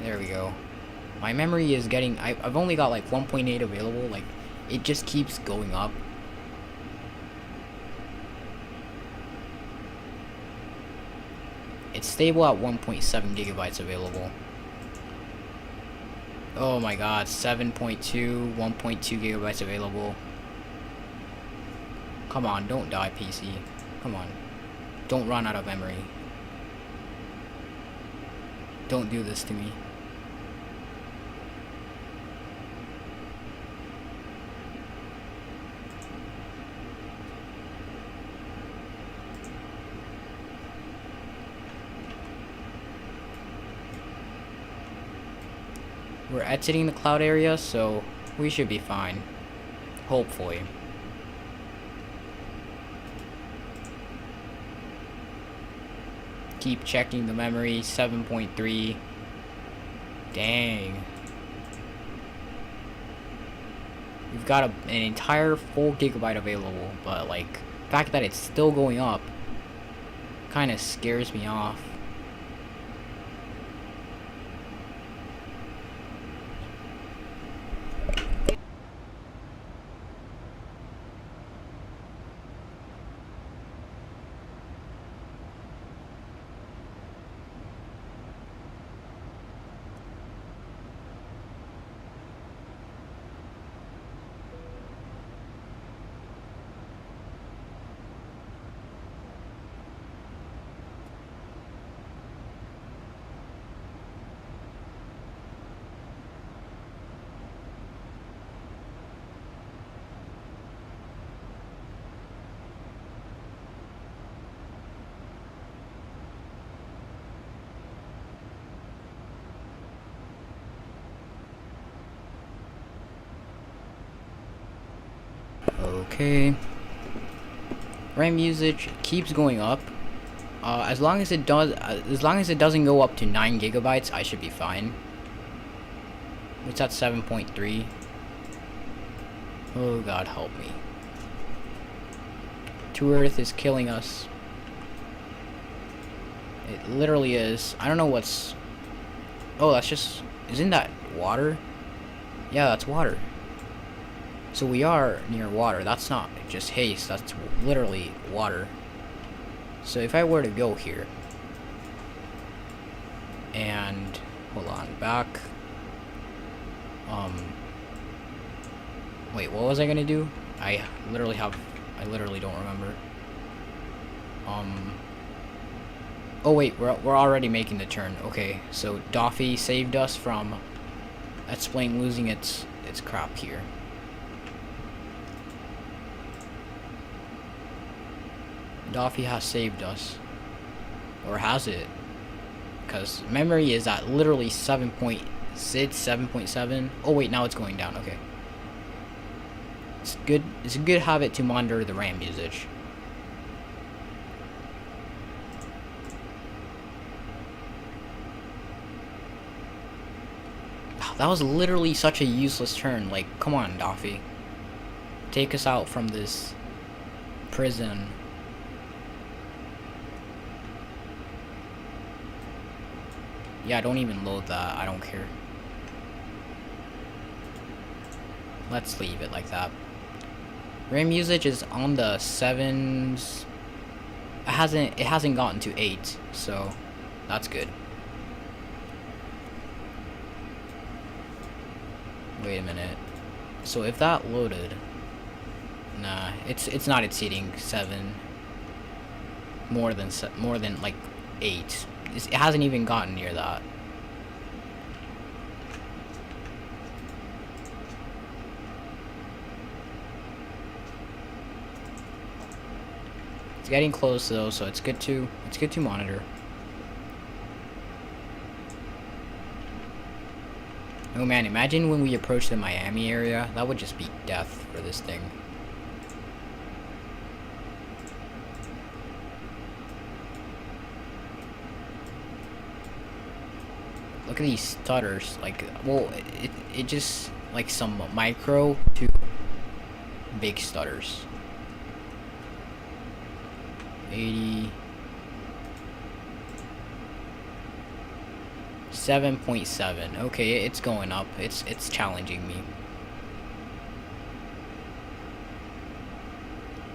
There we go. My memory is getting... I've only got like 1.8 available. Like, it just keeps going up. It's stable at 1.7 gigabytes available. Oh my god, 7.2, 1.2 gigabytes available. Come on, don't die, PC. Come on. Don't run out of memory. Don't do this to me. We're exiting the cloud area, so we should be fine. Hopefully. keep checking the memory. 7.3. Dang. We've got an entire full gigabyte available, but like the fact that it's still going up kind of scares me off. Okay. RAM usage keeps going up. As long as it doesn't go up to 9 gigabytes, I should be fine. It's at 7.3. Oh God, help me. 2 Earth is killing us. It literally is. I don't know what's... Oh, that's just... Isn't that water? Yeah, that's water. So we are near water. That's not just haste. That's literally water. So if I were to go here... And... Hold on. Back... Wait, what was I gonna do? I literally don't remember. Oh wait, we're already making the turn. Okay, so Doffy saved us from X-Plane losing its crap here. Doffy has saved us. Or has it? Because memory is at literally 7.6, 7.7. Oh wait, now it's going down. Okay. It's a good habit to monitor the RAM usage. That was literally such a useless turn. Like, come on, Doffy. Take us out from this prison. Yeah, don't even load that. I don't care. Let's leave it like that. RAM usage is on the 7s. It hasn't gotten to 8, so that's good. Wait a minute. So if that loaded, nah, it's not exceeding 7. More than like 8. It hasn't even gotten near that. It's getting close though, so it's good to monitor. Oh man, imagine when we approach the Miami area. That would just be death for this thing. Look at these stutters. Like, well, it just like some micro to big stutters. 80. 7.7. Okay, it's going up. It's challenging me.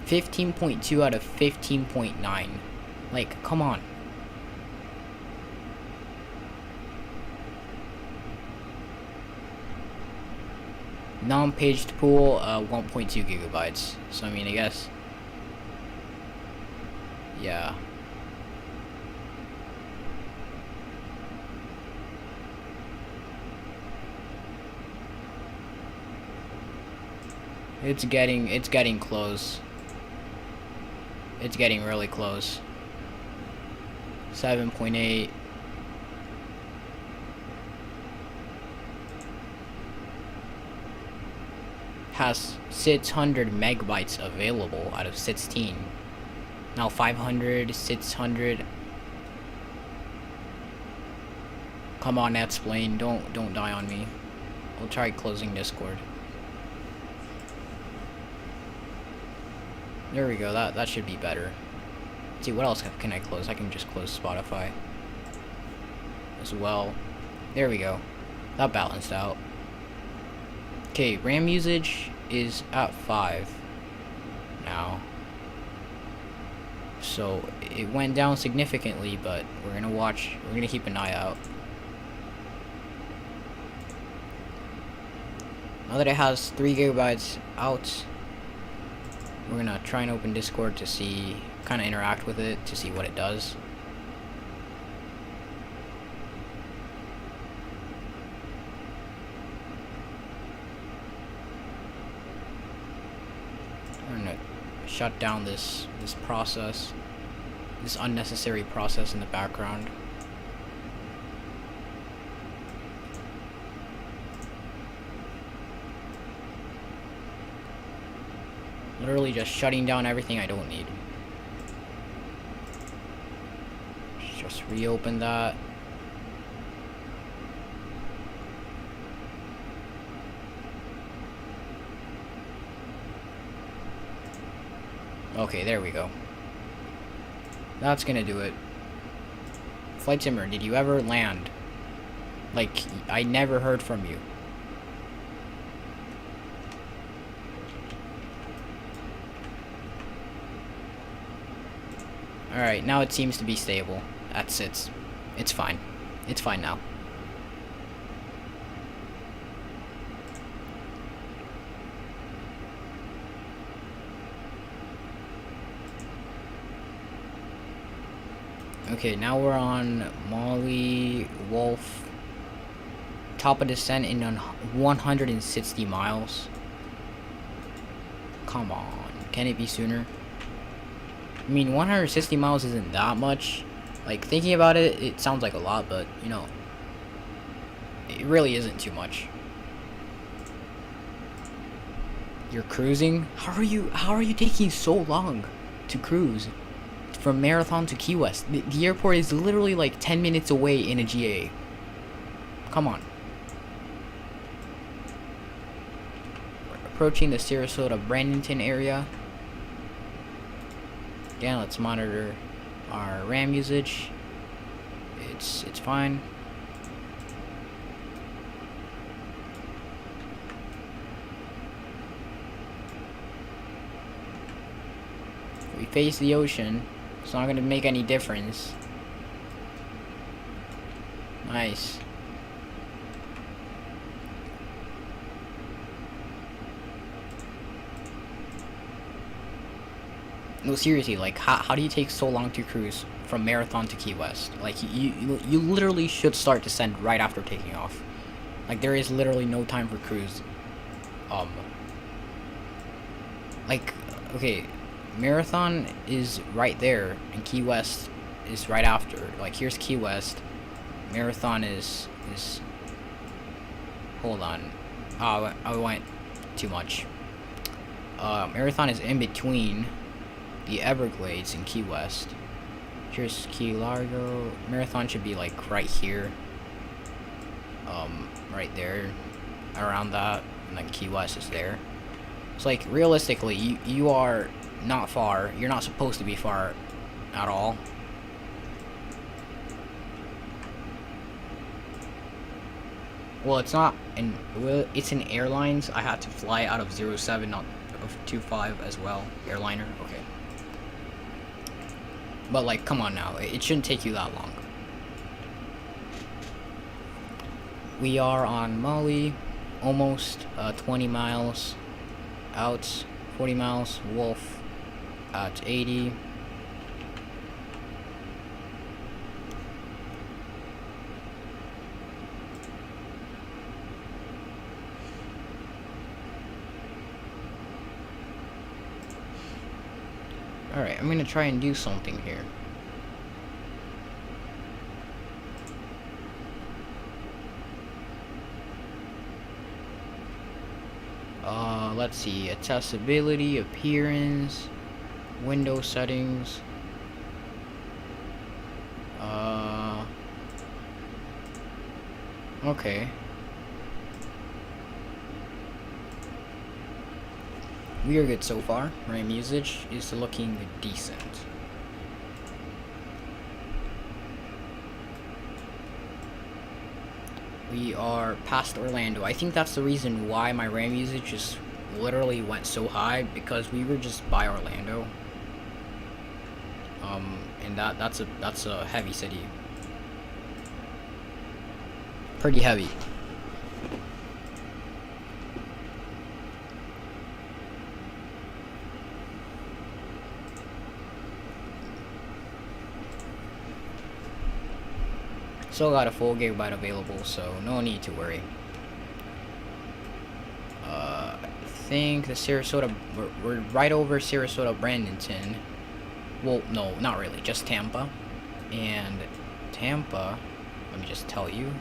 15.2 out of 15.9. Like, come on. Non-paged pool, 1.2 gigabytes. So I mean, I guess. Yeah. It's getting close. It's getting really close. 7.8. Has 600 megabytes available out of 16. Now 500, 600. Come on, Netsplain, don't die on me. I'll try closing Discord. There we go, that should be better. Let's see, what else can I close? I can just close Spotify as well. There we go. That balanced out. Okay, RAM usage is at 5 now. So it went down significantly, but we're gonna keep an eye out. Now that it has 3 gigabytes out, we're gonna try and open Discord to see, kind of interact with it to see what it does. We're gonna shut down this process, this unnecessary process in the background. Literally just shutting down everything I don't need. Just reopen that. Okay, there we go. That's gonna do it. Flight Simmer, did you ever land? Like, I never heard from you. Alright, now it seems to be stable. It's fine. It's fine now. Okay, now we're on Molly Wolf. Top of descent in 160 miles. Come on, can it be sooner? I mean, 160 miles isn't that much. Like, thinking about it, it sounds like a lot, but, you know, it really isn't too much. You're cruising? How are you taking so long to cruise? From Marathon to Key West. The airport is literally like 10 minutes away in a GA. Come on. We're approaching the Sarasota-Bradenton area. Again, let's monitor our RAM usage. It's fine. If we face the ocean, it's not going to make any difference. Nice. No, seriously, like, how do you take so long to cruise from Marathon to Key West? Like, you literally should start descent right after taking off. Like, there is literally no time for cruise. Like, okay, Marathon is right there, and Key West is right after. Like, here's Key West. Marathon is hold on. I went too much. Marathon is in between the Everglades and Key West. Here's Key Largo. Marathon should be like right here. Right there. Around that. And then Key West is there. It's like, realistically, you are not far. You're not supposed to be far at all. Well, it's not in, well, it's in airlines. I had to fly out of 07, not of 25 as well. Airliner, okay. But like, come on now, it shouldn't take you that long. We are on Molly, almost 20 miles out, 40 miles, Wolf at 80. Alright, I'm gonna try and do something here. Let's see, accessibility, appearance, window settings. Okay. We are good so far. RAM usage is looking decent. We are past Orlando. I think that's the reason why my RAM usage just literally went so high, because we were just by Orlando. And that's a heavy city. Pretty heavy. Still got a full gigabyte available, so no need to worry. I think the Sarasota, we're right over Sarasota, Bradenton. Well, no, not really, just Tampa. And Tampa, let me just tell you,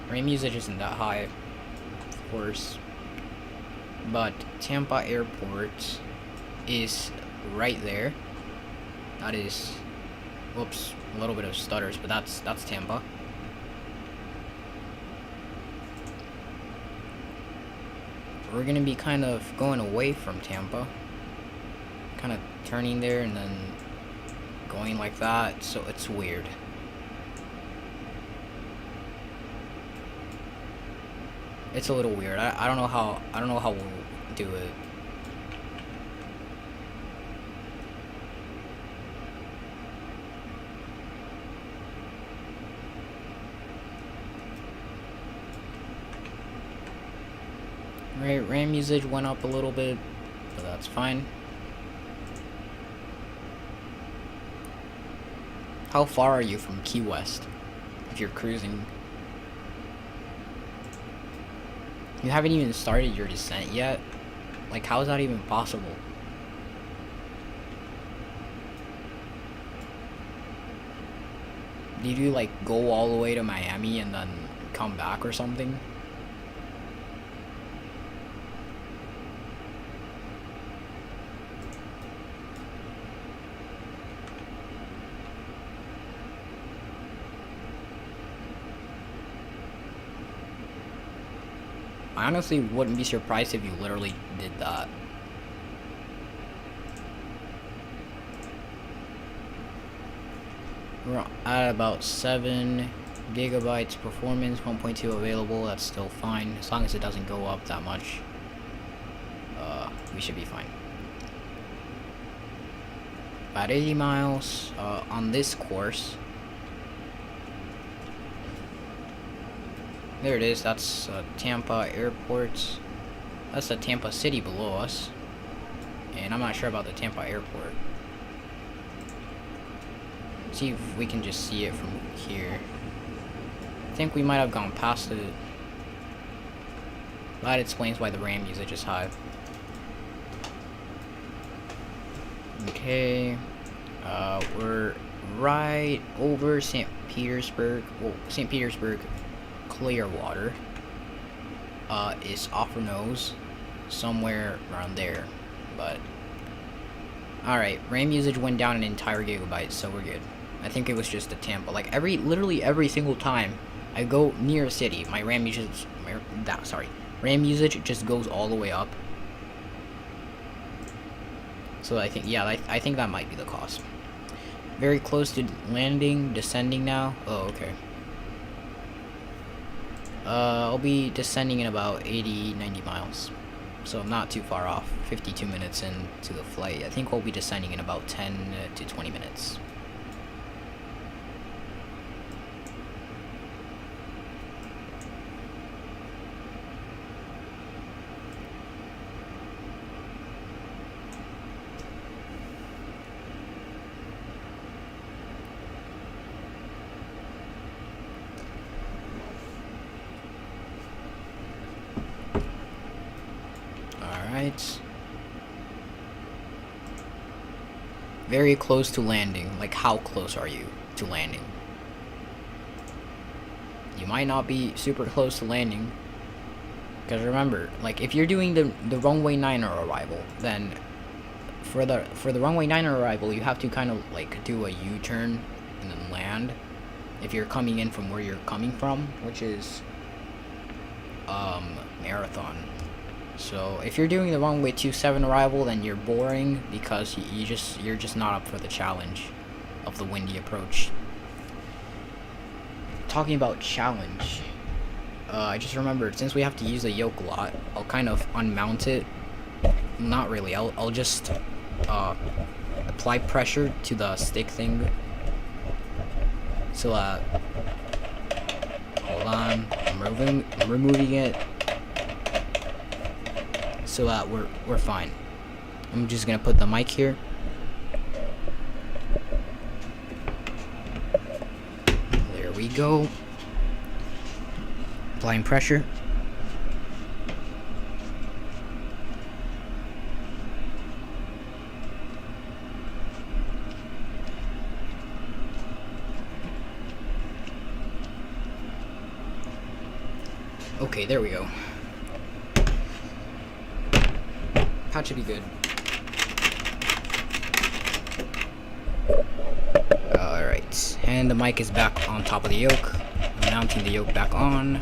RAM usage isn't that high, of course, but Tampa Airport is right there. That is, whoops, a little bit of stutters, but that's Tampa. We're gonna be kind of going away from Tampa, kind of turning there and then going like that, so it's weird. It's a little weird. I don't know how we'll do it. Right, RAM usage went up a little bit, but that's fine. How far are you from Keywest if you're cruising? You haven't even started your descent yet? Like, how is that even possible? Did you, like, go all the way to Miami and then come back or something? I honestly wouldn't be surprised if you literally did that. We're at about 7 gigabytes performance, 1.2 available. That's still fine, as long as it doesn't go up that much. We should be fine. About 80 miles on this course. There it is. That's Tampa Airport. That's the Tampa City below us. And I'm not sure about the Tampa Airport. See if we can just see it from here. I think we might have gone past it. That explains why the RAM usage is high. Okay. We're right over St. Petersburg. Well, St. Petersburg Clearwater is off our nose, somewhere around there. But alright, RAM usage went down an entire gigabyte, so we're good. I think it was just a Tampa. Like literally every single time I go near a city, my RAM usage just goes all the way up. So I think, yeah, I think that might be the cause. Very close to landing, descending now. Oh, okay. I'll be descending in about 80-90 miles. So I'm not too far off. 52 minutes into the flight. I think we'll be descending in about 10 to 20 minutes. Alright. Very close to landing. Like, how close are you to landing? You might not be super close to landing. Because remember, like, if you're doing the runway 9er arrival, then for the runway 9er arrival, you have to kind of, like, do a U-turn and then land. if you're coming in from where you're coming from, which is Marathon. So if you're doing the runway 27 arrival, then you're boring because you're just not up for the challenge of the windy approach. Talking about challenge, I just remembered, since we have to use the yoke a lot, I'll kind of unmount it. Not really. I'll just apply pressure to the stick thing. So hold on, I'm removing it. So we're fine. I'm just gonna put the mic here. There we go. Applying pressure. Okay, there we go. That should be good. Alright, and the mic is back on top of the yoke. I'm mounting the yoke back on.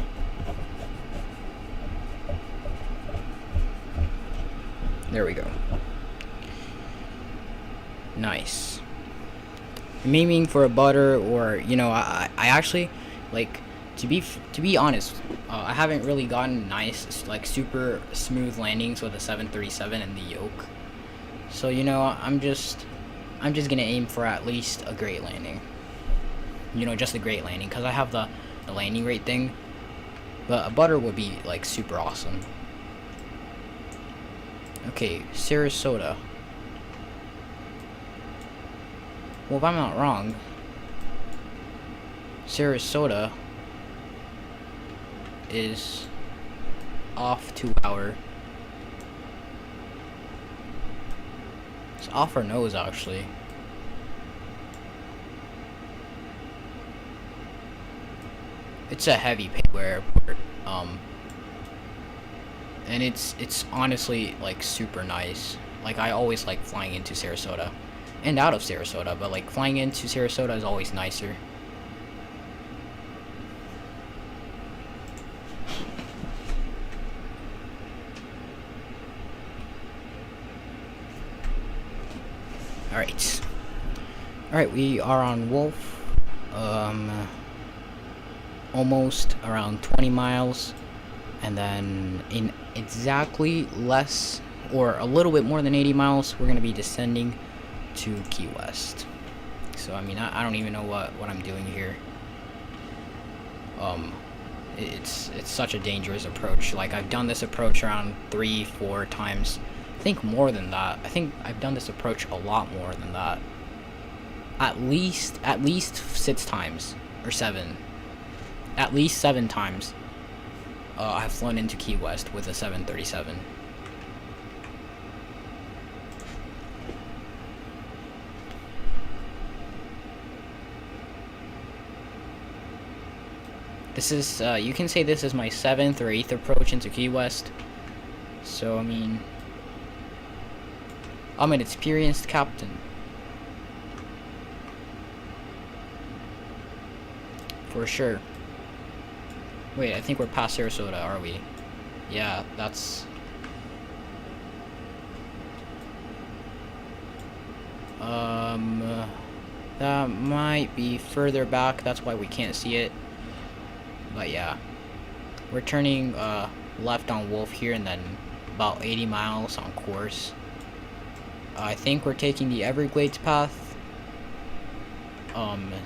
There we go. Nice. I'm aiming for a butter, or, you know, I actually, like, to be honest, I haven't really gotten nice, like, super smooth landings with a 737 and the yoke. So, you know, I'm just gonna aim for at least a great landing. You know, just a great landing, because I have the landing rate thing. But a butter would be, like, super awesome. Okay, Sarasota. Well, if I'm not wrong, Sarasota is off 2 hour. It's off our nose, actually. It's a heavy payload airport, and it's honestly, like, super nice. Like, I always like flying into Sarasota and out of Sarasota, but, like, flying into Sarasota is always nicer. Alright, we are on Wolf, almost around 20 miles, and then in exactly less, or a little bit more than 80 miles, we're going to be descending to Keywest. So, I mean, I don't even know what I'm doing here. It's such a dangerous approach. Like, I've done this approach around 3-4 times. I think more than that. I think I've done this approach a lot more than that. At least 6 times, or 7. At least 7 times. I've flown into Keywest with a 737. This is, you can say this is my 7th or 8th approach into Keywest. So, I mean, I'm an experienced captain. For sure. Wait, I think we're past Sarasota, are we? Yeah, that's... that might be further back, that's why we can't see it. But yeah. We're turning, left on Wolf here, and then about 80 miles on course. I think we're taking the Everglades path.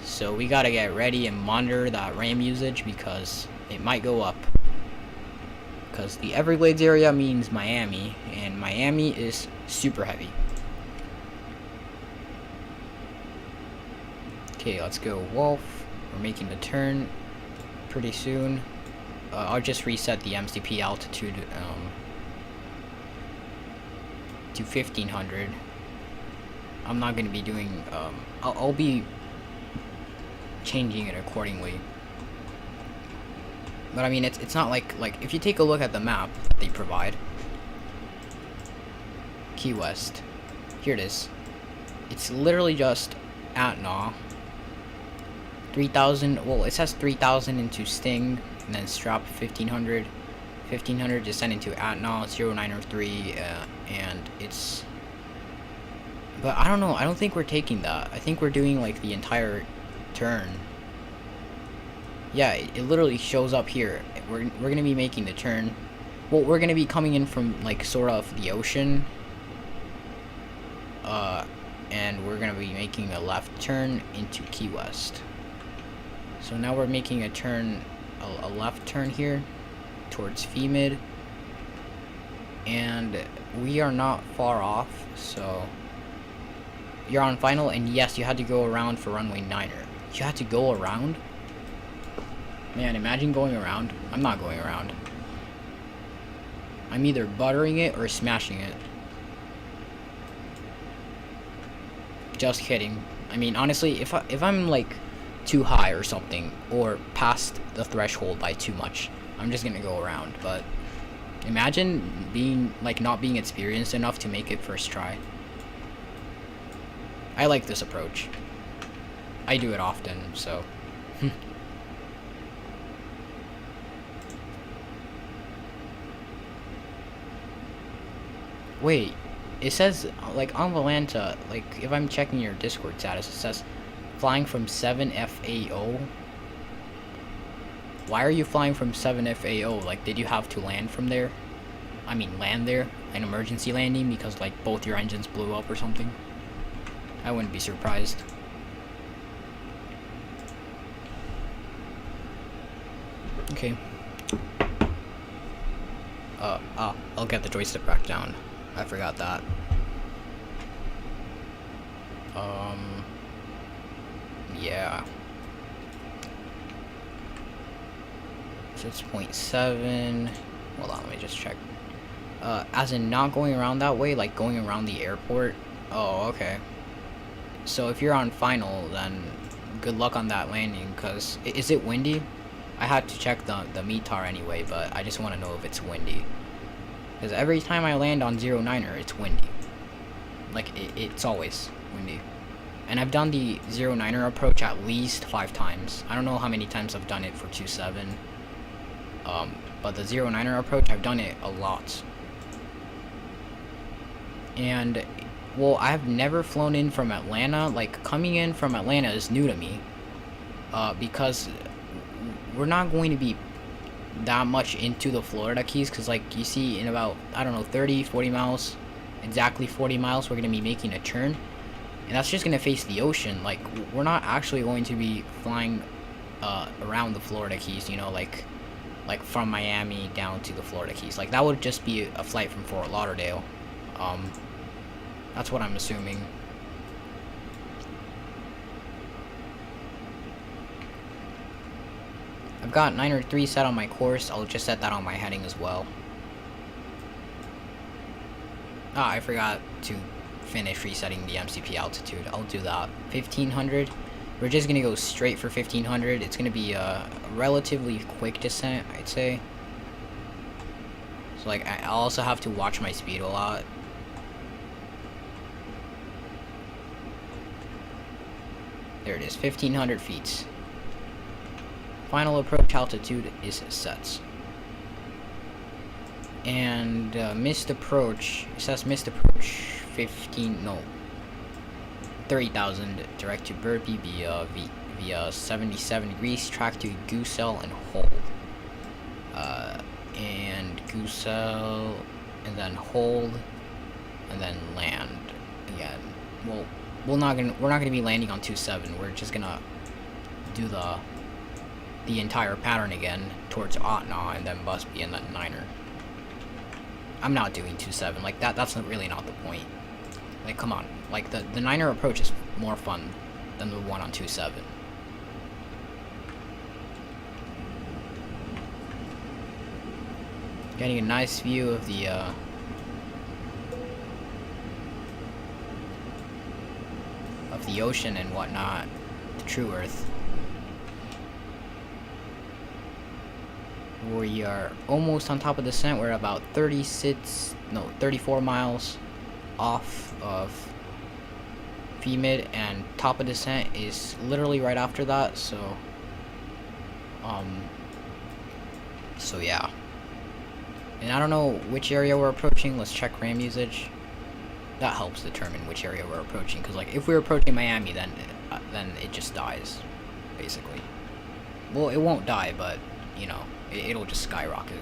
So we gotta get ready and monitor that RAM usage, because it might go up. Because the Everglades area means Miami, and Miami is super heavy. Okay, let's go Wolf. We're making the turn pretty soon. I'll just reset the MCP altitude to 1500. I'm not gonna be doing, I'll be changing it accordingly. But I mean, it's not like if you take a look at the map that they provide, Keywest, here it is. It's literally just Atna, 3,000. Well, it says 3,000 into Sting, and then strap 1,500. 1,500 descend into KATL 0903, and it's. But I don't know. I don't think we're taking that. I think we're doing like the entire turn. Yeah, it literally shows up here. We're gonna be making the turn. Well, we're gonna be coming in from like sort of the ocean. And we're gonna be making a left turn into Keywest. So now we're making a turn, a left turn here towards FEMID, and we are not far off. So you're on final, and yes, you had to go around for runway 9er. You had to go around. Man, imagine going around. I'm not going around. I'm either buttering it or smashing it. Just kidding. I mean, honestly, if I'm like too high or something, or past the threshold by too much, I'm just gonna go around. But imagine being like not being experienced enough to make it first try. I like this approach. I do it often, so. Wait, it says, like, on Valanta, like, if I'm checking your Discord status, it says flying from 7FAO. Why are you flying from 7FAO? Like, did you have to land from there? I mean, land there? An emergency landing because, like, both your engines blew up or something? I wouldn't be surprised. Okay. I'll get the joystick back down. I forgot that. 6.7. Hold on, let me just check. As in not going around that way, like going around the airport. Oh, okay. So if you're on final, then good luck on that landing, because is it windy? I had to check the Metar anyway, but I just want to know if it's windy. Because every time I land on 09er, it's windy. Like, it's always windy. And I've done the 09er approach at least 5 times. I don't know how many times I've done it for 2.7. But the 09er approach, I've done it a lot. And, well, I've never flown in from Atlanta. Like, coming in from Atlanta is new to me. Because we're not going to be that much into the Florida Keys, because like you see in about, I don't know, 30-40 miles, exactly 40 miles, we're going to be making a turn, and that's just going to face the ocean. Like, we're not actually going to be flying around the Florida Keys, you know, like from Miami down to the Florida Keys. Like, that would just be a flight from Fort Lauderdale. That's what I'm assuming. I've got 903 set on my course. I'll just set that on my heading as well. Ah, I forgot to finish resetting the MCP altitude. I'll do that. 1500. We're just gonna go straight for 1500. It's gonna be a relatively quick descent, I'd say. So like, I'll also have to watch my speed a lot. There it is, 1500 feet. Final approach altitude is set. And missed approach, it says missed approach 30,000 direct to Burpee via 77 degrees, track to Goosell and hold. And Goosell, and then hold, and then land again. Well, we're not gonna be landing on 2.7. We're just gonna do the entire pattern again towards Otna and then Busby and then 9er. I'm not doing 2.7, like that's really not the point. Like, come on, like the 9er approach is more fun than the one on 2.7. Getting a nice view of the ocean and whatnot, the true Earth. We are almost on top of the descent. We're about 34 miles off of mid, and top of descent is literally right after that. So yeah. And I don't know which area we're approaching. Let's check RAM usage. That helps determine which area we're approaching. Because like if we're approaching Miami, then it just dies, basically. Well, it won't die, but you know, it'll just skyrocket.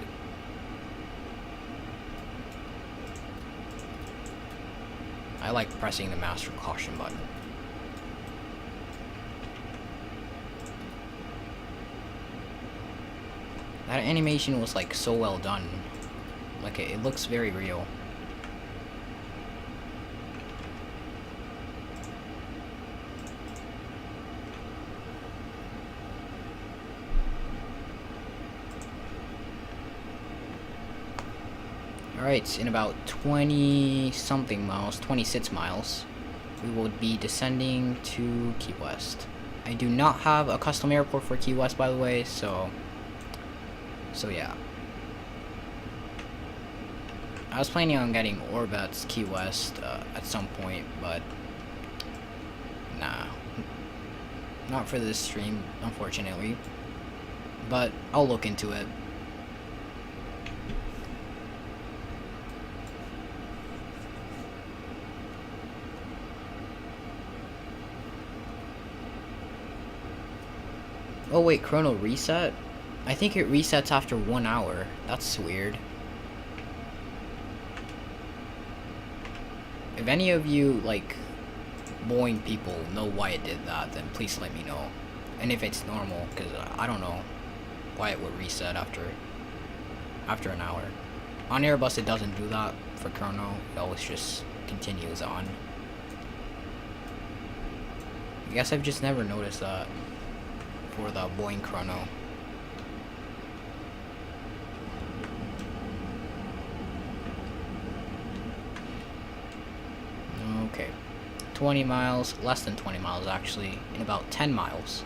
I like pressing the master caution button. That animation was like so well done. Like it looks very real. Alright, in about 20 something miles, 26 miles, we will be descending to Key West. I do not have a custom airport for Key West, by the way, so yeah. I was planning on getting Orbit's Key West at some point, but nah. Not for this stream, unfortunately. But I'll look into it. Oh wait, Chrono Reset? I think it resets after 1 hour. That's weird. If any of you, like, Boeing people know why it did that, then please let me know. And if it's normal, because I don't know why it would reset after an hour. On Airbus it doesn't do that for Chrono. It always just continues on. I guess I've just never noticed that for the Boeing Chrono. Okay, 20 miles, less than 20 miles actually, in about 10 miles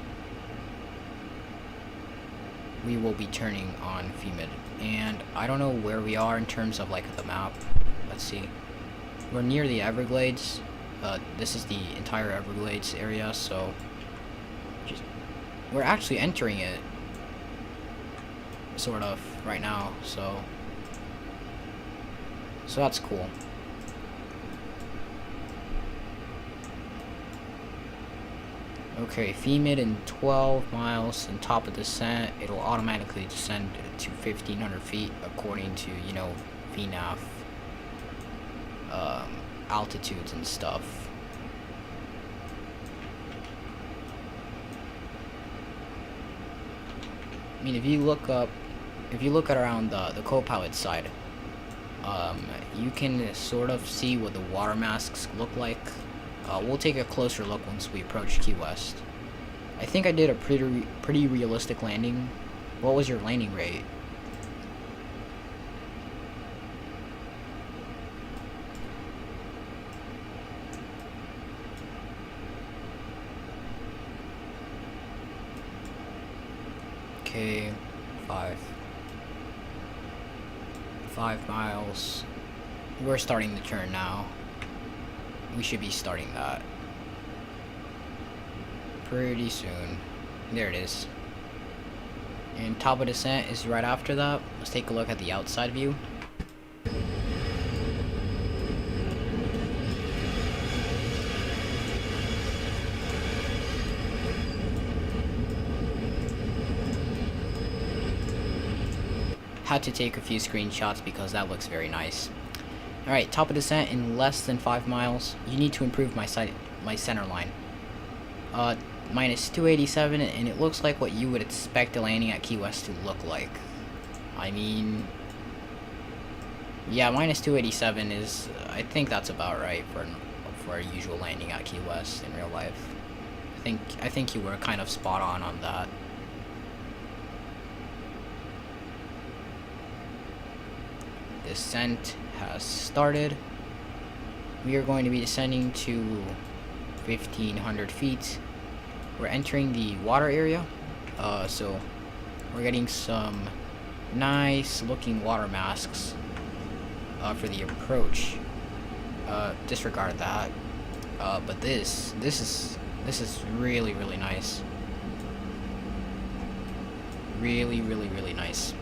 we will be turning on FEMID. And I don't know where we are in terms of like the map. Let's see, we're near the Everglades. This is the entire Everglades area, so we're actually entering it sort of right now, so that's cool. Okay, FEMID in 12 miles, and top of descent, it'll automatically descend to 1,500 feet according to, you know, VNAV altitudes and stuff. I mean, if you look at around the co-pilot side, you can sort of see what the water masks look like. We'll take a closer look once we approach Key West. I think I did a pretty realistic landing. What was your landing rate? Okay, 5 miles. We're starting the turn now. We should be starting that pretty soon. There it is. And top of descent is right after that. Let's take a look at the outside view. Had to take a few screenshots because that looks very nice. Alright, top of descent in less than 5 miles. You need to improve my center line. Minus 287, and it looks like what you would expect a landing at Key West to look like. I mean, yeah, minus 287 is, I think that's about right for a usual landing at Key West in real life. I think you were kind of spot on that. Descent has started. We are going to be descending to 1,500 feet. We're entering the water area, so we're getting some nice looking water masks for the approach. Disregard that. But this is really nice. Really nice.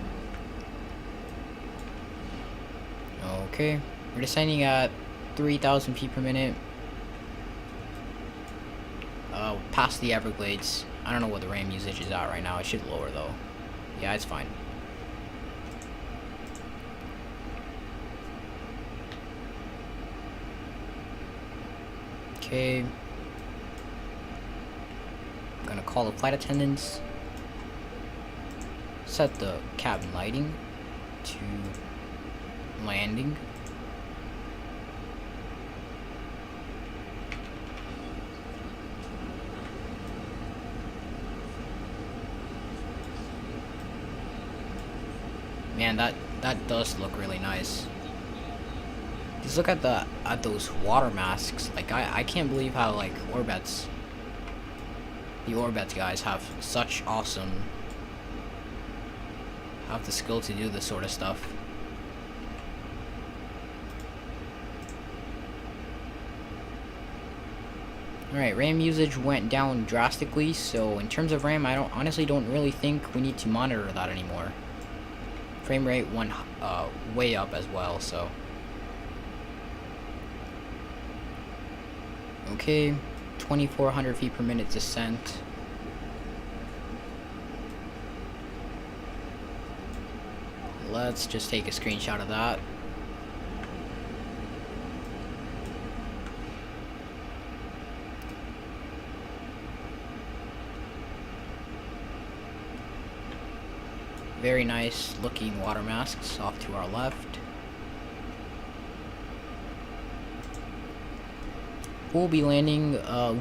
Okay, we're descending at 3,000 feet per minute. Past the Everglades. I don't know what the RAM usage is at right now. It should lower though. Yeah, it's fine. Okay. I'm gonna call the flight attendants. Set the cabin lighting to landing. Man, that does look really nice. Just look at those water masks. Like I can't believe how like the Orbets guys have such awesome, have the skill to do this sort of stuff. Alright, RAM usage went down drastically, so in terms of RAM, I honestly don't really think we need to monitor that anymore. Frame rate went way up as well, so. Okay, 2,400 feet per minute descent. Let's just take a screenshot of that. Very nice looking water masks off to our left. We'll be landing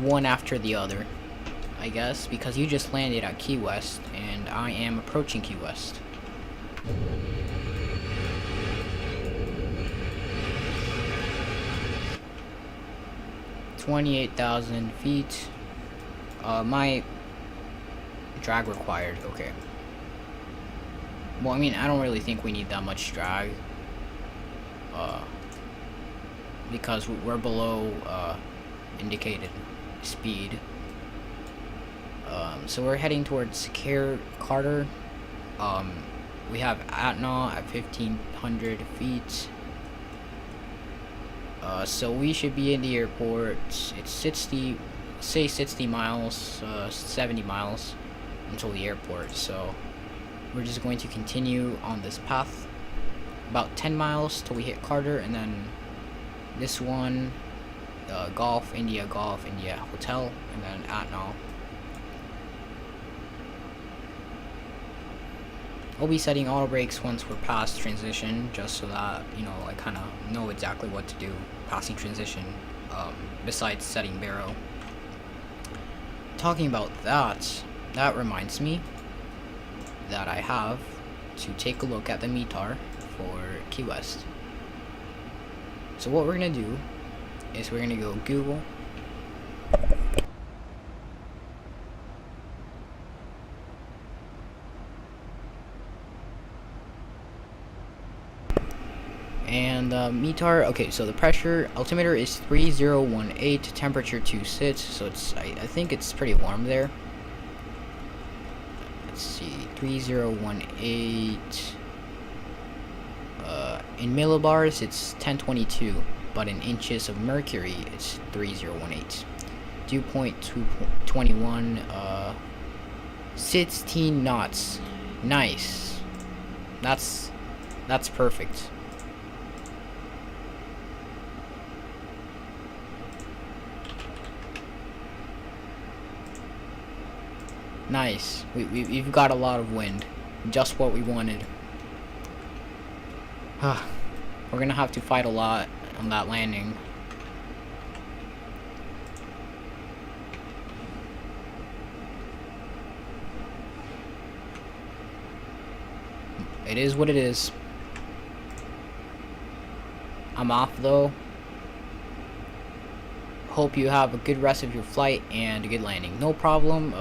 one after the other, I guess, because you just landed at Keywest and I am approaching Keywest. $28,000 feet. My drag required. Okay. Well, I mean, I don't really think we need that much drag. Because we're below indicated speed. So we're heading towards Carter. We have KATL at 1,500 feet. So we should be in the airport. It's 60 miles, 70 miles until the airport. So we're just going to continue on this path about 10 miles till we hit Carter, and then this one, Golf India Hotel, and then KATL. I'll be setting auto brakes once we're past transition, just so that, you know, I kind of know exactly what to do passing transition, besides setting barrow. Talking about that, that reminds me that I have to take a look at the Metar for Keywest. So what we're going to do is we're going to go Google. And Metar, okay, so the pressure altimeter is 3018, temperature 26, so it's I think it's pretty warm there. Let's see, 3018. In millibars it's 1022, but in inches of mercury it's 3018. Dew point 221, 16 knots. Nice. That's perfect. Nice. We've got a lot of wind. Just what we wanted. We're gonna have to fight a lot on that landing. It is what it is. I'm off though. Hope you have a good rest of your flight and a good landing. No problem.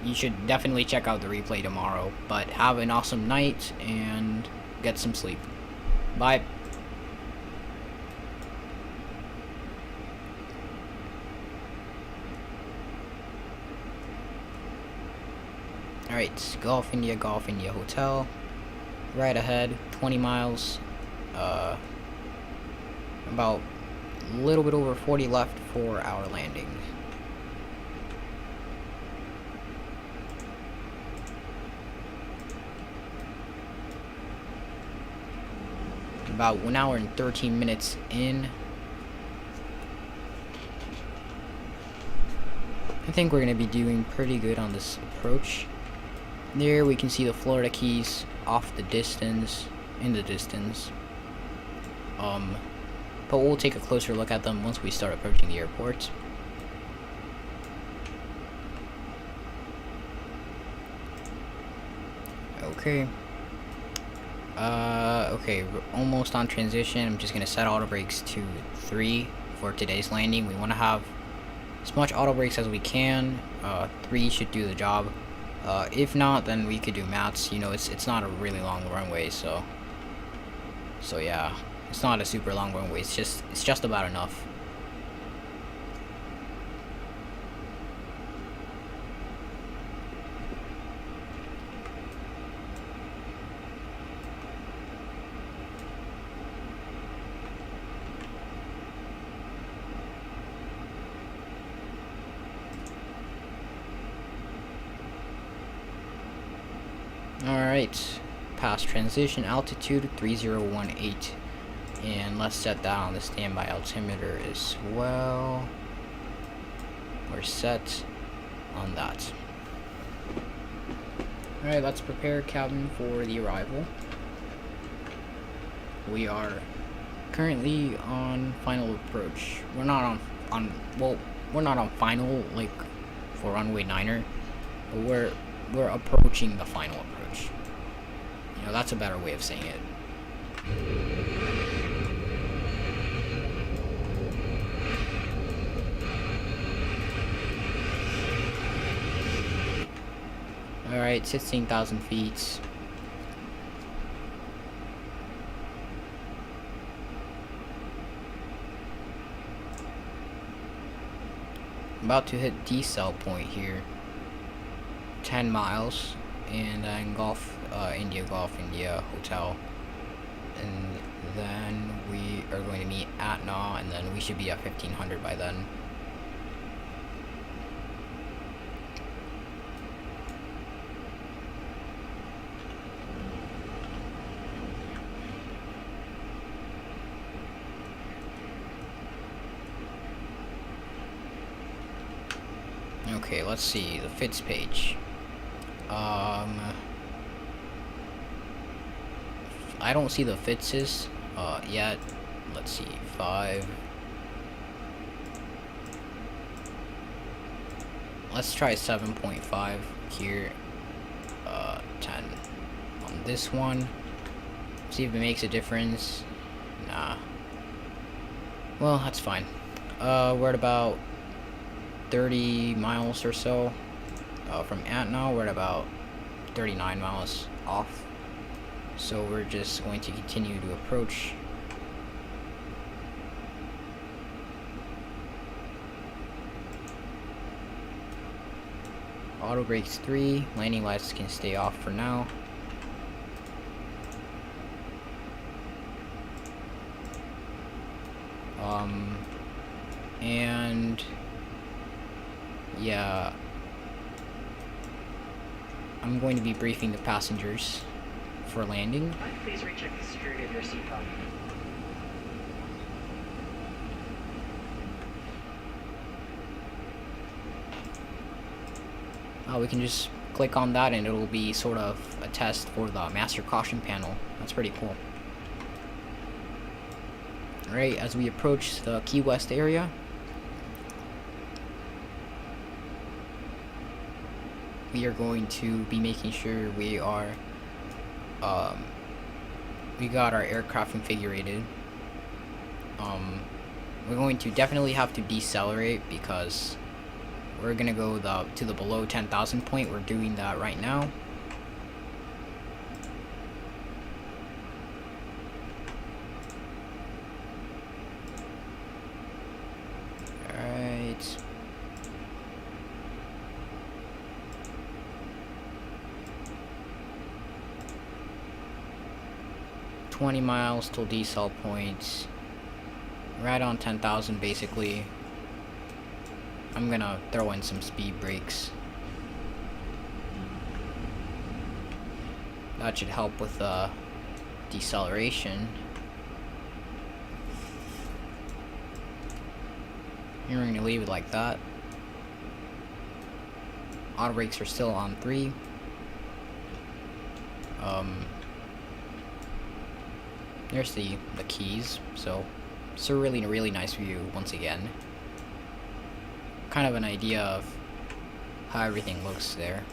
You should definitely check out the replay tomorrow. But have an awesome night and get some sleep. Bye. Alright, Golf India Hotel. Right ahead, 20 miles. About a little bit over 40 left for our landing. About 1 hour and 13 minutes in. I think we're going to be doing pretty good on this approach. There we can see the Florida Keys off the distance, in the distance. But we'll take a closer look at them once we start approaching the airport. Okay. Okay, we're almost on transition. I'm just gonna set auto brakes to 3 for today's landing. We want to have as much auto brakes as we can. 3 should do the job. If not, then we could do mats. You know, it's not a really long runway, so yeah, it's not a super long runway. It's just about enough. Alright, past transition altitude 3018, and let's set that on the standby altimeter as well. We're set on that. Alright, let's prepare cabin for the arrival. We are currently on final approach. We're not we're not on final like for runway 9er, but we're approaching the final approach. You know, that's a better way of saying it. Alright, 16,000 feet. About to hit decel point here. 10 miles, and then Golf India Hotel, and then we are going to meet at Na, and then we should be at 1500 by then. Okay, let's see the fits page. I don't see the fitses yet. Let's see, 5. Let's try 7.5 here. 10 on this one. See if it makes a difference. Nah. Well, that's fine. We're at about 30 miles or so from Antna. We're at about 39 miles off, so we're just going to continue to approach. Auto brakes 3, landing lights can stay off for now. And yeah, I'm going to be briefing the passengers for landing. Please recheck the security of your seatbelt. We can just click on that and it'll be sort of a test for the master caution panel. That's pretty cool. Alright, as we approach the Keywest area, we are going to be making sure we are we got our aircraft configured. We're going to definitely have to decelerate because we're gonna go to the below 10,000 point. We're doing that right now. Alright. 20 miles till decel points. Right on 10,000 basically. I'm gonna throw in some speed brakes. That should help with deceleration. You're gonna leave it like that. Auto brakes are still on 3. There's the keys, so it's a really nice view once again. Kind of an idea of how everything looks there.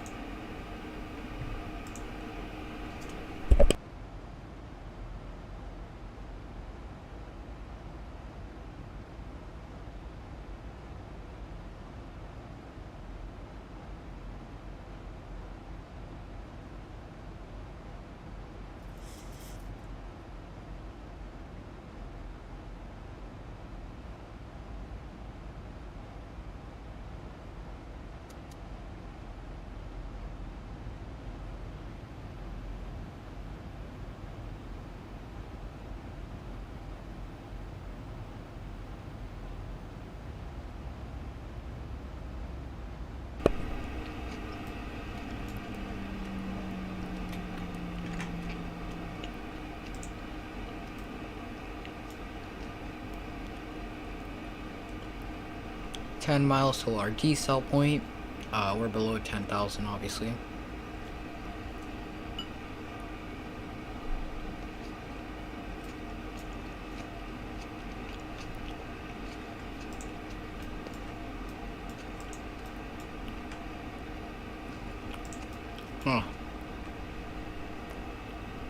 $10 miles till our decel point. We're below 10,000 obviously.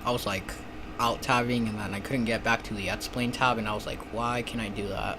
I was like alt tabbing and then I couldn't get back to the explain tab and I was like, why can I do that?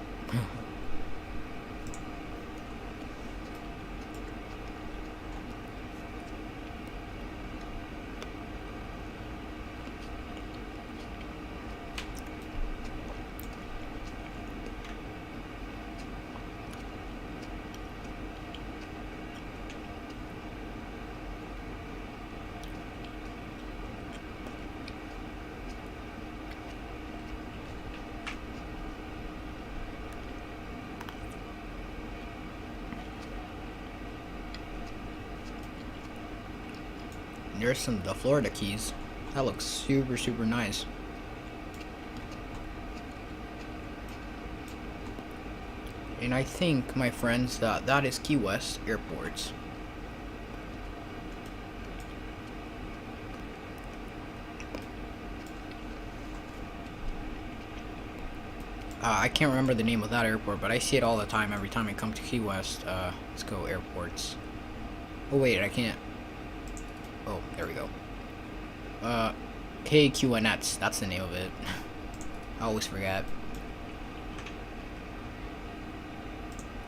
There's the Florida keys. That looks super nice. And I think, my friends, that is Keywest airports. I can't remember the name of that airport, but I see it all the time every time I come to Key West. Let's go airports. Oh wait, I can't. Oh, there we go. KEYW, that's the name of it. I always forget.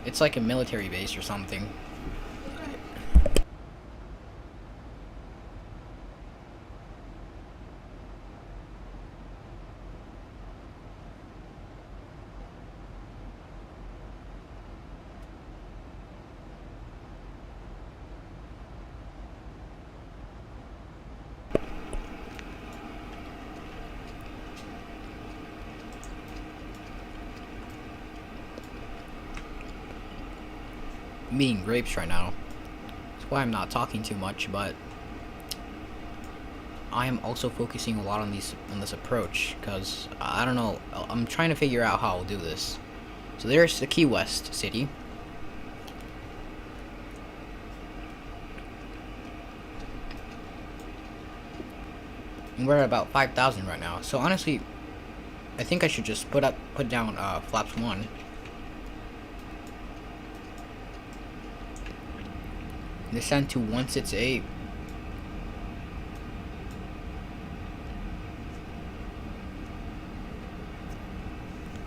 It's like a military base or something. I'm eating grapes right now. That's why I'm not talking too much, but I am also focusing a lot on this approach, because I don't know, I'm trying to figure out how I'll do this. So there's the Key West city. And we're at about 5,000 right now. So honestly, I think I should just put down flaps 1. Descend to 168.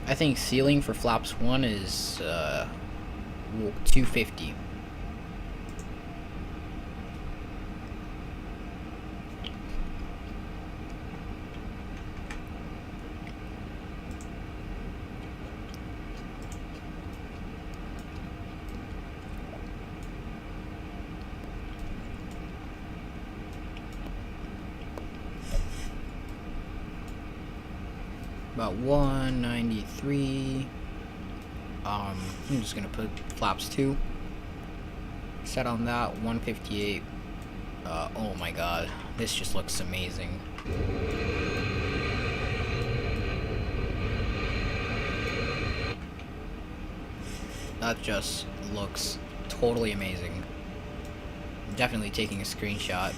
I think ceiling for flaps 1 is 250. about 193. I'm just gonna put flaps 2. Set on that 158. Oh my god, this just looks amazing. That just looks totally amazing. I'm definitely taking a screenshot.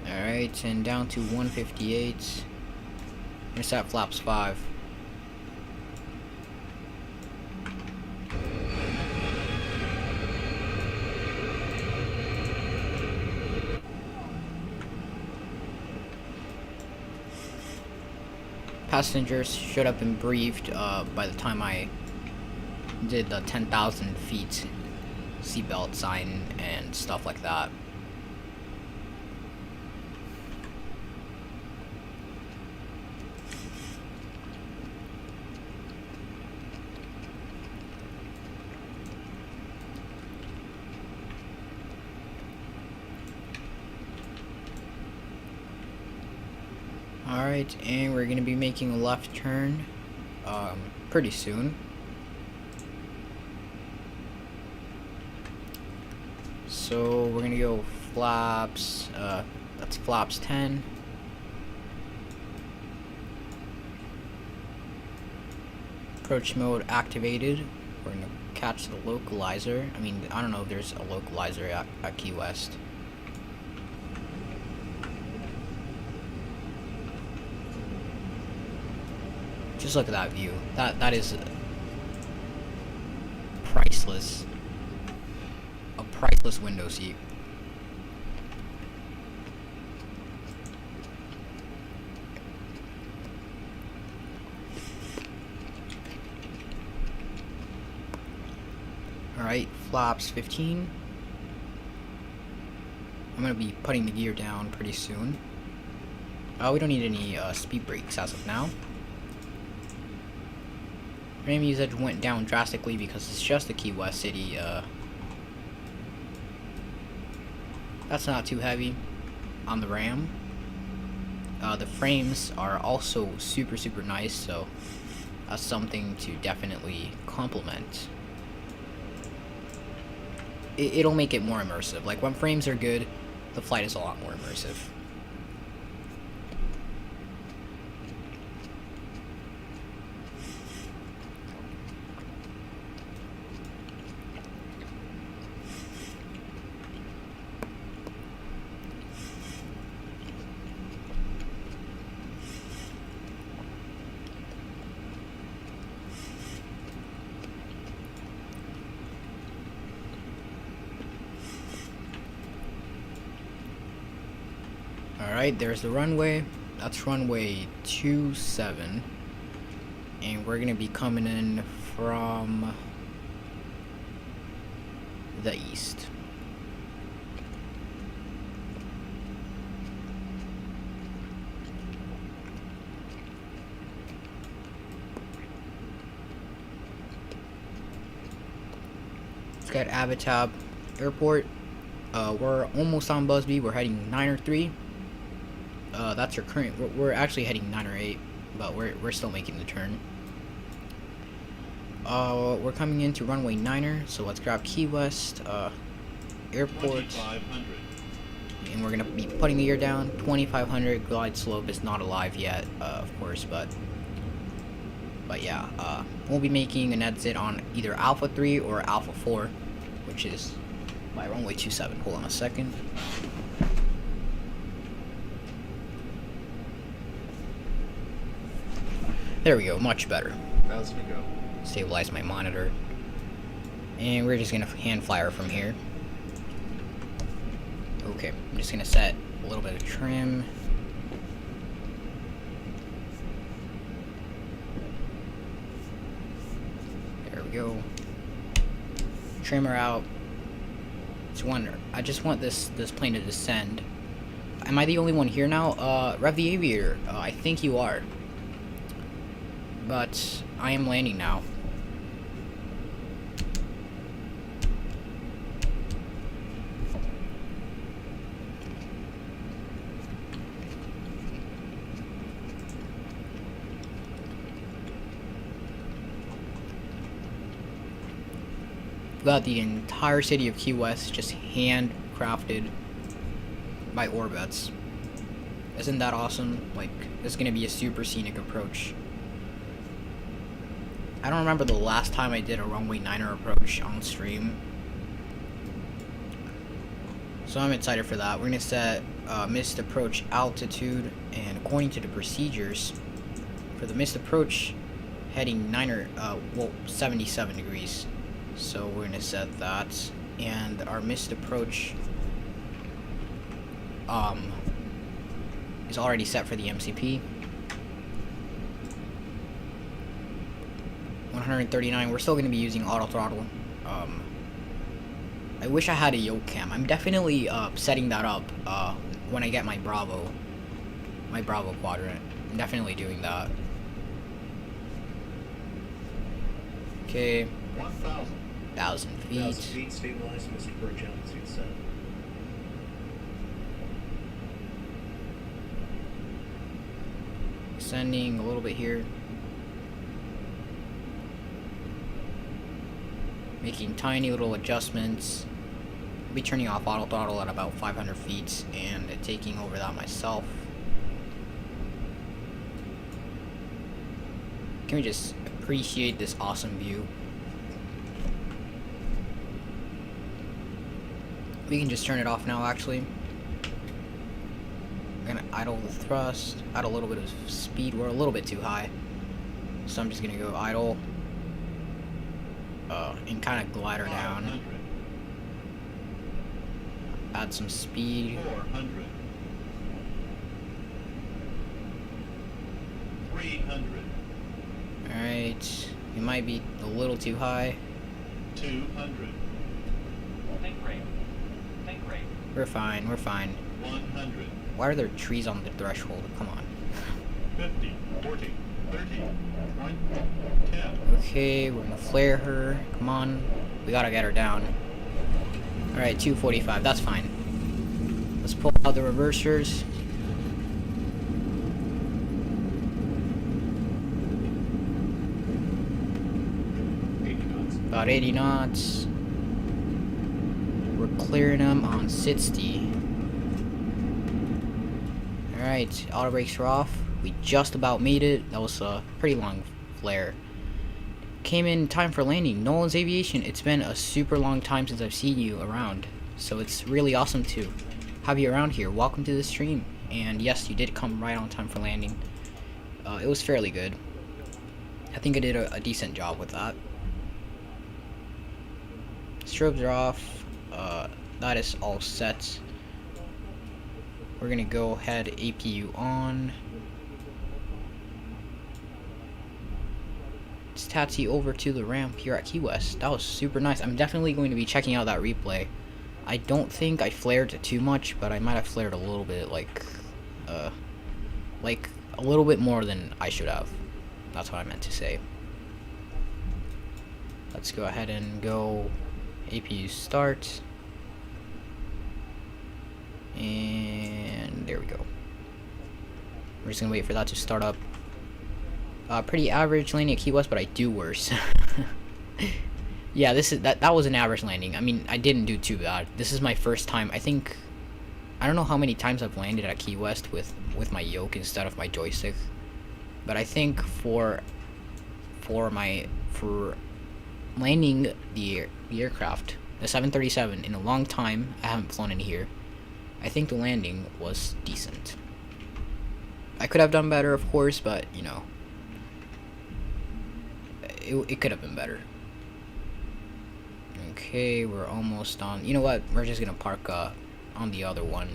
Alright, and down to 158. I'm gonna set flaps 5. Passengers should have been briefed by the time I did the 10,000 feet seatbelt sign and stuff like that. Alright, and we're going to be making a left turn pretty soon. So we're going to go flaps, that's flaps 10. Approach mode activated. We're going to catch the localizer. I mean, I don't know if there's a localizer at Keywest. Just look at that view. That is priceless. A priceless window seat. Alright, flaps 15. I'm gonna be putting the gear down pretty soon. We don't need any speed brakes as of now. RAM usage went down drastically because it's just a Keywest city. That's not too heavy on the RAM. The frames are also super nice, so that's something to definitely compliment. It'll make it more immersive. Like, when frames are good, the flight is a lot more immersive. Alright, there's the runway. That's runway 27. And we're gonna be coming in from the east. Let's get Abitab Airport. We're almost on Busby. We're heading 9 or 3. That's our current. We're actually heading 9 or 8, but we're still making the turn. We're coming into runway 9er, so let's grab Keywest Airport, and we're gonna be putting the gear down. 2500 glide slope is not alive yet, of course, but yeah, we'll be making an exit on either Alpha 3 or Alpha 4, which is my runway 27. Hold on a second. There we go, much better. As we go. Stabilize my monitor. And we're just gonna hand flyer from here. Okay, I'm just gonna set a little bit of trim. There we go. Trimmer out. I just want this plane to descend. Am I the only one here now? Rev the Aviator. I think you are. But I am landing now. We got the entire city of Keywest just handcrafted by Orbets. Isn't that awesome? Like, it's gonna be a super scenic approach. I don't remember the last time I did a runway 9er approach on stream, so I'm excited for that. We're gonna set missed approach altitude, and according to the procedures for the missed approach, heading 9er, well, 77 degrees. So we're gonna set that, and our missed approach is already set for the MCP. 139. We're still going to be using auto throttle. I wish I had a yoke cam. I'm definitely setting that up when I get my Bravo quadrant. I'm definitely doing that. Okay. 1,000 feet. 1,000 feet stabilized, Mr. Approach altitude set. Ascending a little bit here. Making tiny little adjustments. I'll be turning off auto throttle at about 500 feet and taking over that myself. Can we just appreciate this awesome view? We can just turn it off now, actually. We're gonna idle the thrust, add a little bit of speed. We're a little bit too high, so I'm just gonna go idle. And kind of glide her down. Add some speed. 400. 300. Alright, we might be a little too high. 200. Think rate. Think rate. We're fine, we're fine. 100. Why are there trees on the threshold? Come on. 50. 40. 30. 20. 10. Okay, we're gonna flare her. Come on. We gotta get her down. Alright, 245. That's fine. Let's pull out the reversers. About 80 knots. We're clearing them on 60. Alright, auto brakes are off. We just about made it. That was a pretty long flare. Came in time for landing. Nolan's Aviation, it's been a super long time since I've seen you around, so it's really awesome to have you around here. Welcome to the stream. And yes, you did come right on time for landing. It was fairly good. I think I did a decent job with that. Strobes are off. That is all set. We're gonna go ahead, APU on. Let's taxi over to the ramp here at Keywest. That was super nice. I'm definitely going to be checking out that replay. I don't think I flared too much, but I might have flared a little bit, like a little bit more than I should have. That's what I meant to say. Let's go ahead and go APU start. And there we go. We're just gonna wait for that to start up. Pretty average landing at Key West, but I do worse. Yeah, that was an average landing. I mean, I didn't do too bad. This is my first time. I don't know how many times I've landed at Key West with my yoke instead of my joystick, but I think for landing the aircraft, the 737, in a long time, I haven't flown in here. I think the landing was decent. I could have done better, of course, but you know, it could have been better. Okay, we're almost on. You know what? We're just gonna park on the other one.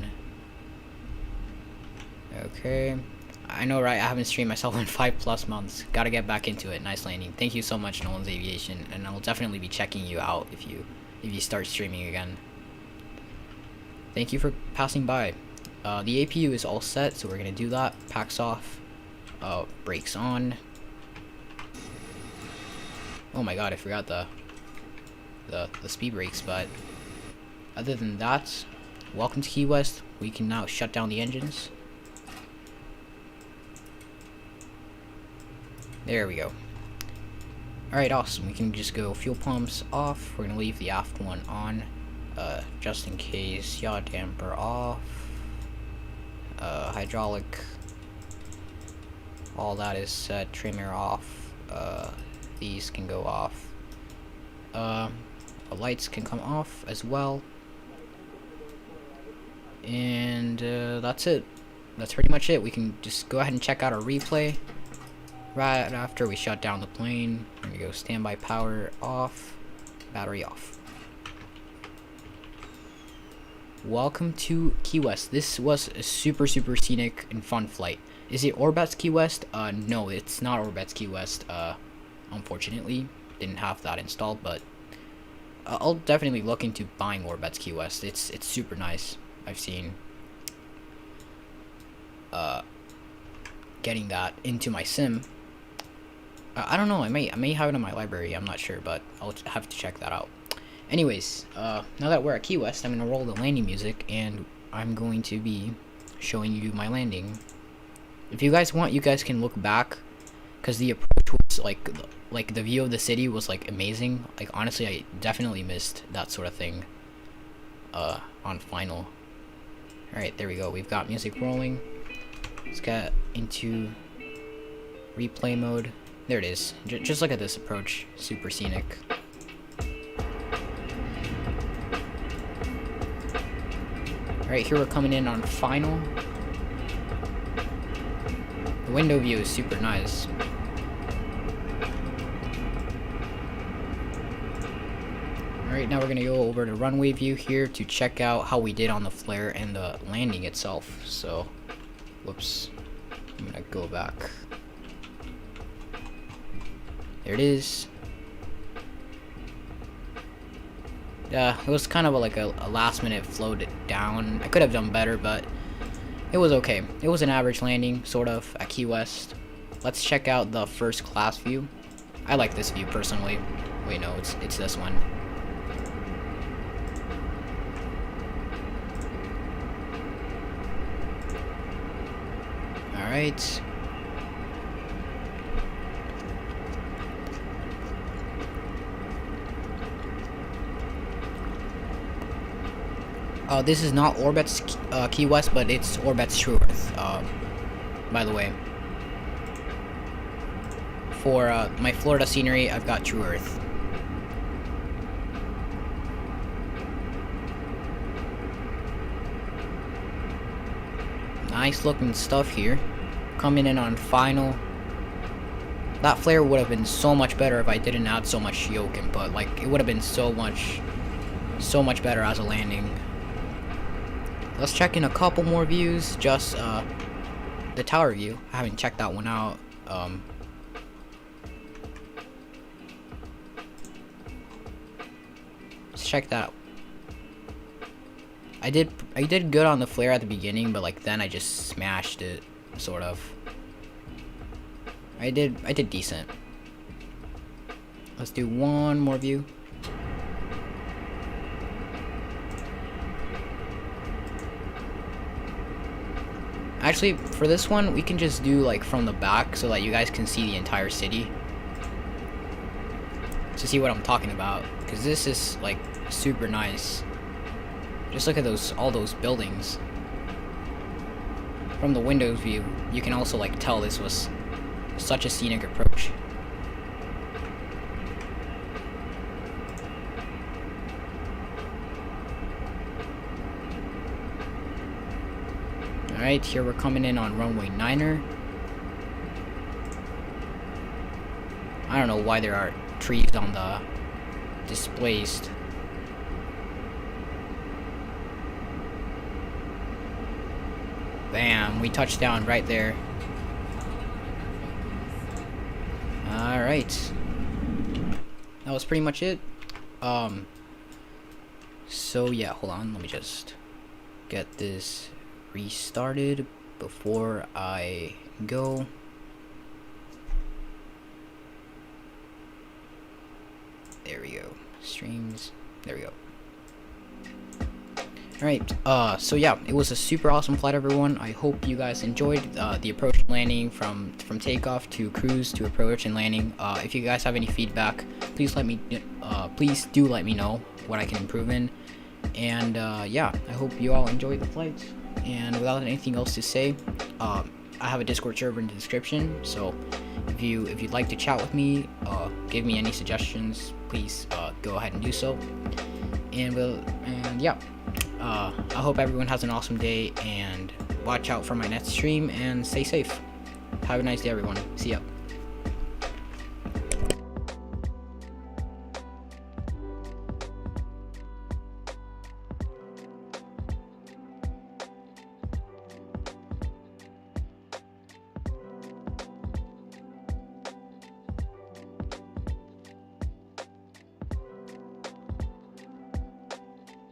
Okay. I know, right? I haven't streamed myself in 5+ months. Gotta get back into it. Nice landing. Thank you so much, Nolan's Aviation, and I'll definitely be checking you out if you start streaming again. Thank you for passing by. The APU is all set, so we're gonna do that. Packs off. Brakes on. Oh my god, I forgot the speed brakes, but other than that, welcome to Key West. We can now shut down the engines. There we go. Alright, awesome. We can just go fuel pumps off. We're gonna leave the aft one on, just in case. Yaw damper off. Hydraulic. All that is set. Trim air off. These can go off. The lights can come off as well. And that's it. That's pretty much it. We can just go ahead and check out our replay. Right after we shut down the plane, we're gonna go standby power off, battery off. Welcome to Keywest. This was a super scenic and fun flight. Is it Orbit's Keywest? No, it's not Orbit's Keywest. Unfortunately, didn't have that installed, but I'll definitely look into buying Orbit's Keywest. It's super nice. I've seen getting that into my sim. I don't know, I may have it in my library, I'm not sure, but I'll have to check that out. Anyways, now that we're at Key West, I'm gonna roll the landing music, and I'm going to be showing you my landing. If you guys want, you guys can look back, because the approach was like the view of the city was like amazing. Like honestly, I definitely missed that sort of thing on final. Alright, there we go, we've got music rolling. Let's get into replay mode. There it is. Just look at this approach. Super scenic. Alright, here we're coming in on final. The window view is super nice. Alright, now we're gonna go over to runway view here to check out how we did on the flare and the landing itself. So, whoops. I'm gonna go back. There it is. It was kind of like a last minute float down. I could have done better, but it was okay. It was an average landing, sort of, at Key West. Let's check out the first class view. I like this view personally. Wait, no, it's this one. Alright. This is not Orbit's Key West, but it's Orbit's True Earth, by the way. For my Florida scenery, I've got True Earth. Nice looking stuff here. Coming in on final. That flare would have been so much better if I didn't add so much yoke input. Like, it would have been so much better as a landing. Let's check in a couple more views. Just the tower view. I haven't checked that one out. Let's check that out. I did good on the flare at the beginning, but like then I just smashed it, sort of. I did decent. Let's do one more view. Actually, for this one, we can just do like from the back so that you guys can see the entire city. To see what I'm talking about, because this is like super nice. Just look at all those buildings. From the windows view, you can also like tell this was such a scenic approach. Alright, here we're coming in on runway 9er. I don't know why there are trees on the displaced. Bam, we touched down right there. Alright. That was pretty much it. So yeah, hold on, let me just get this restarted before I go. There we go. Streams. There we go. Alright, so yeah, it was a super awesome flight, everyone. I hope you guys enjoyed the approach and landing from takeoff to cruise to approach and landing. If you guys have any feedback, please do let me know what I can improve in. And yeah, I hope you all enjoyed the flight. And without anything else to say, I have a Discord server in the description, so if you'd like to chat with me, give me any suggestions, please go ahead and do so. And yeah, I hope everyone has an awesome day, and watch out for my next stream and stay safe. Have a nice day, everyone. See ya.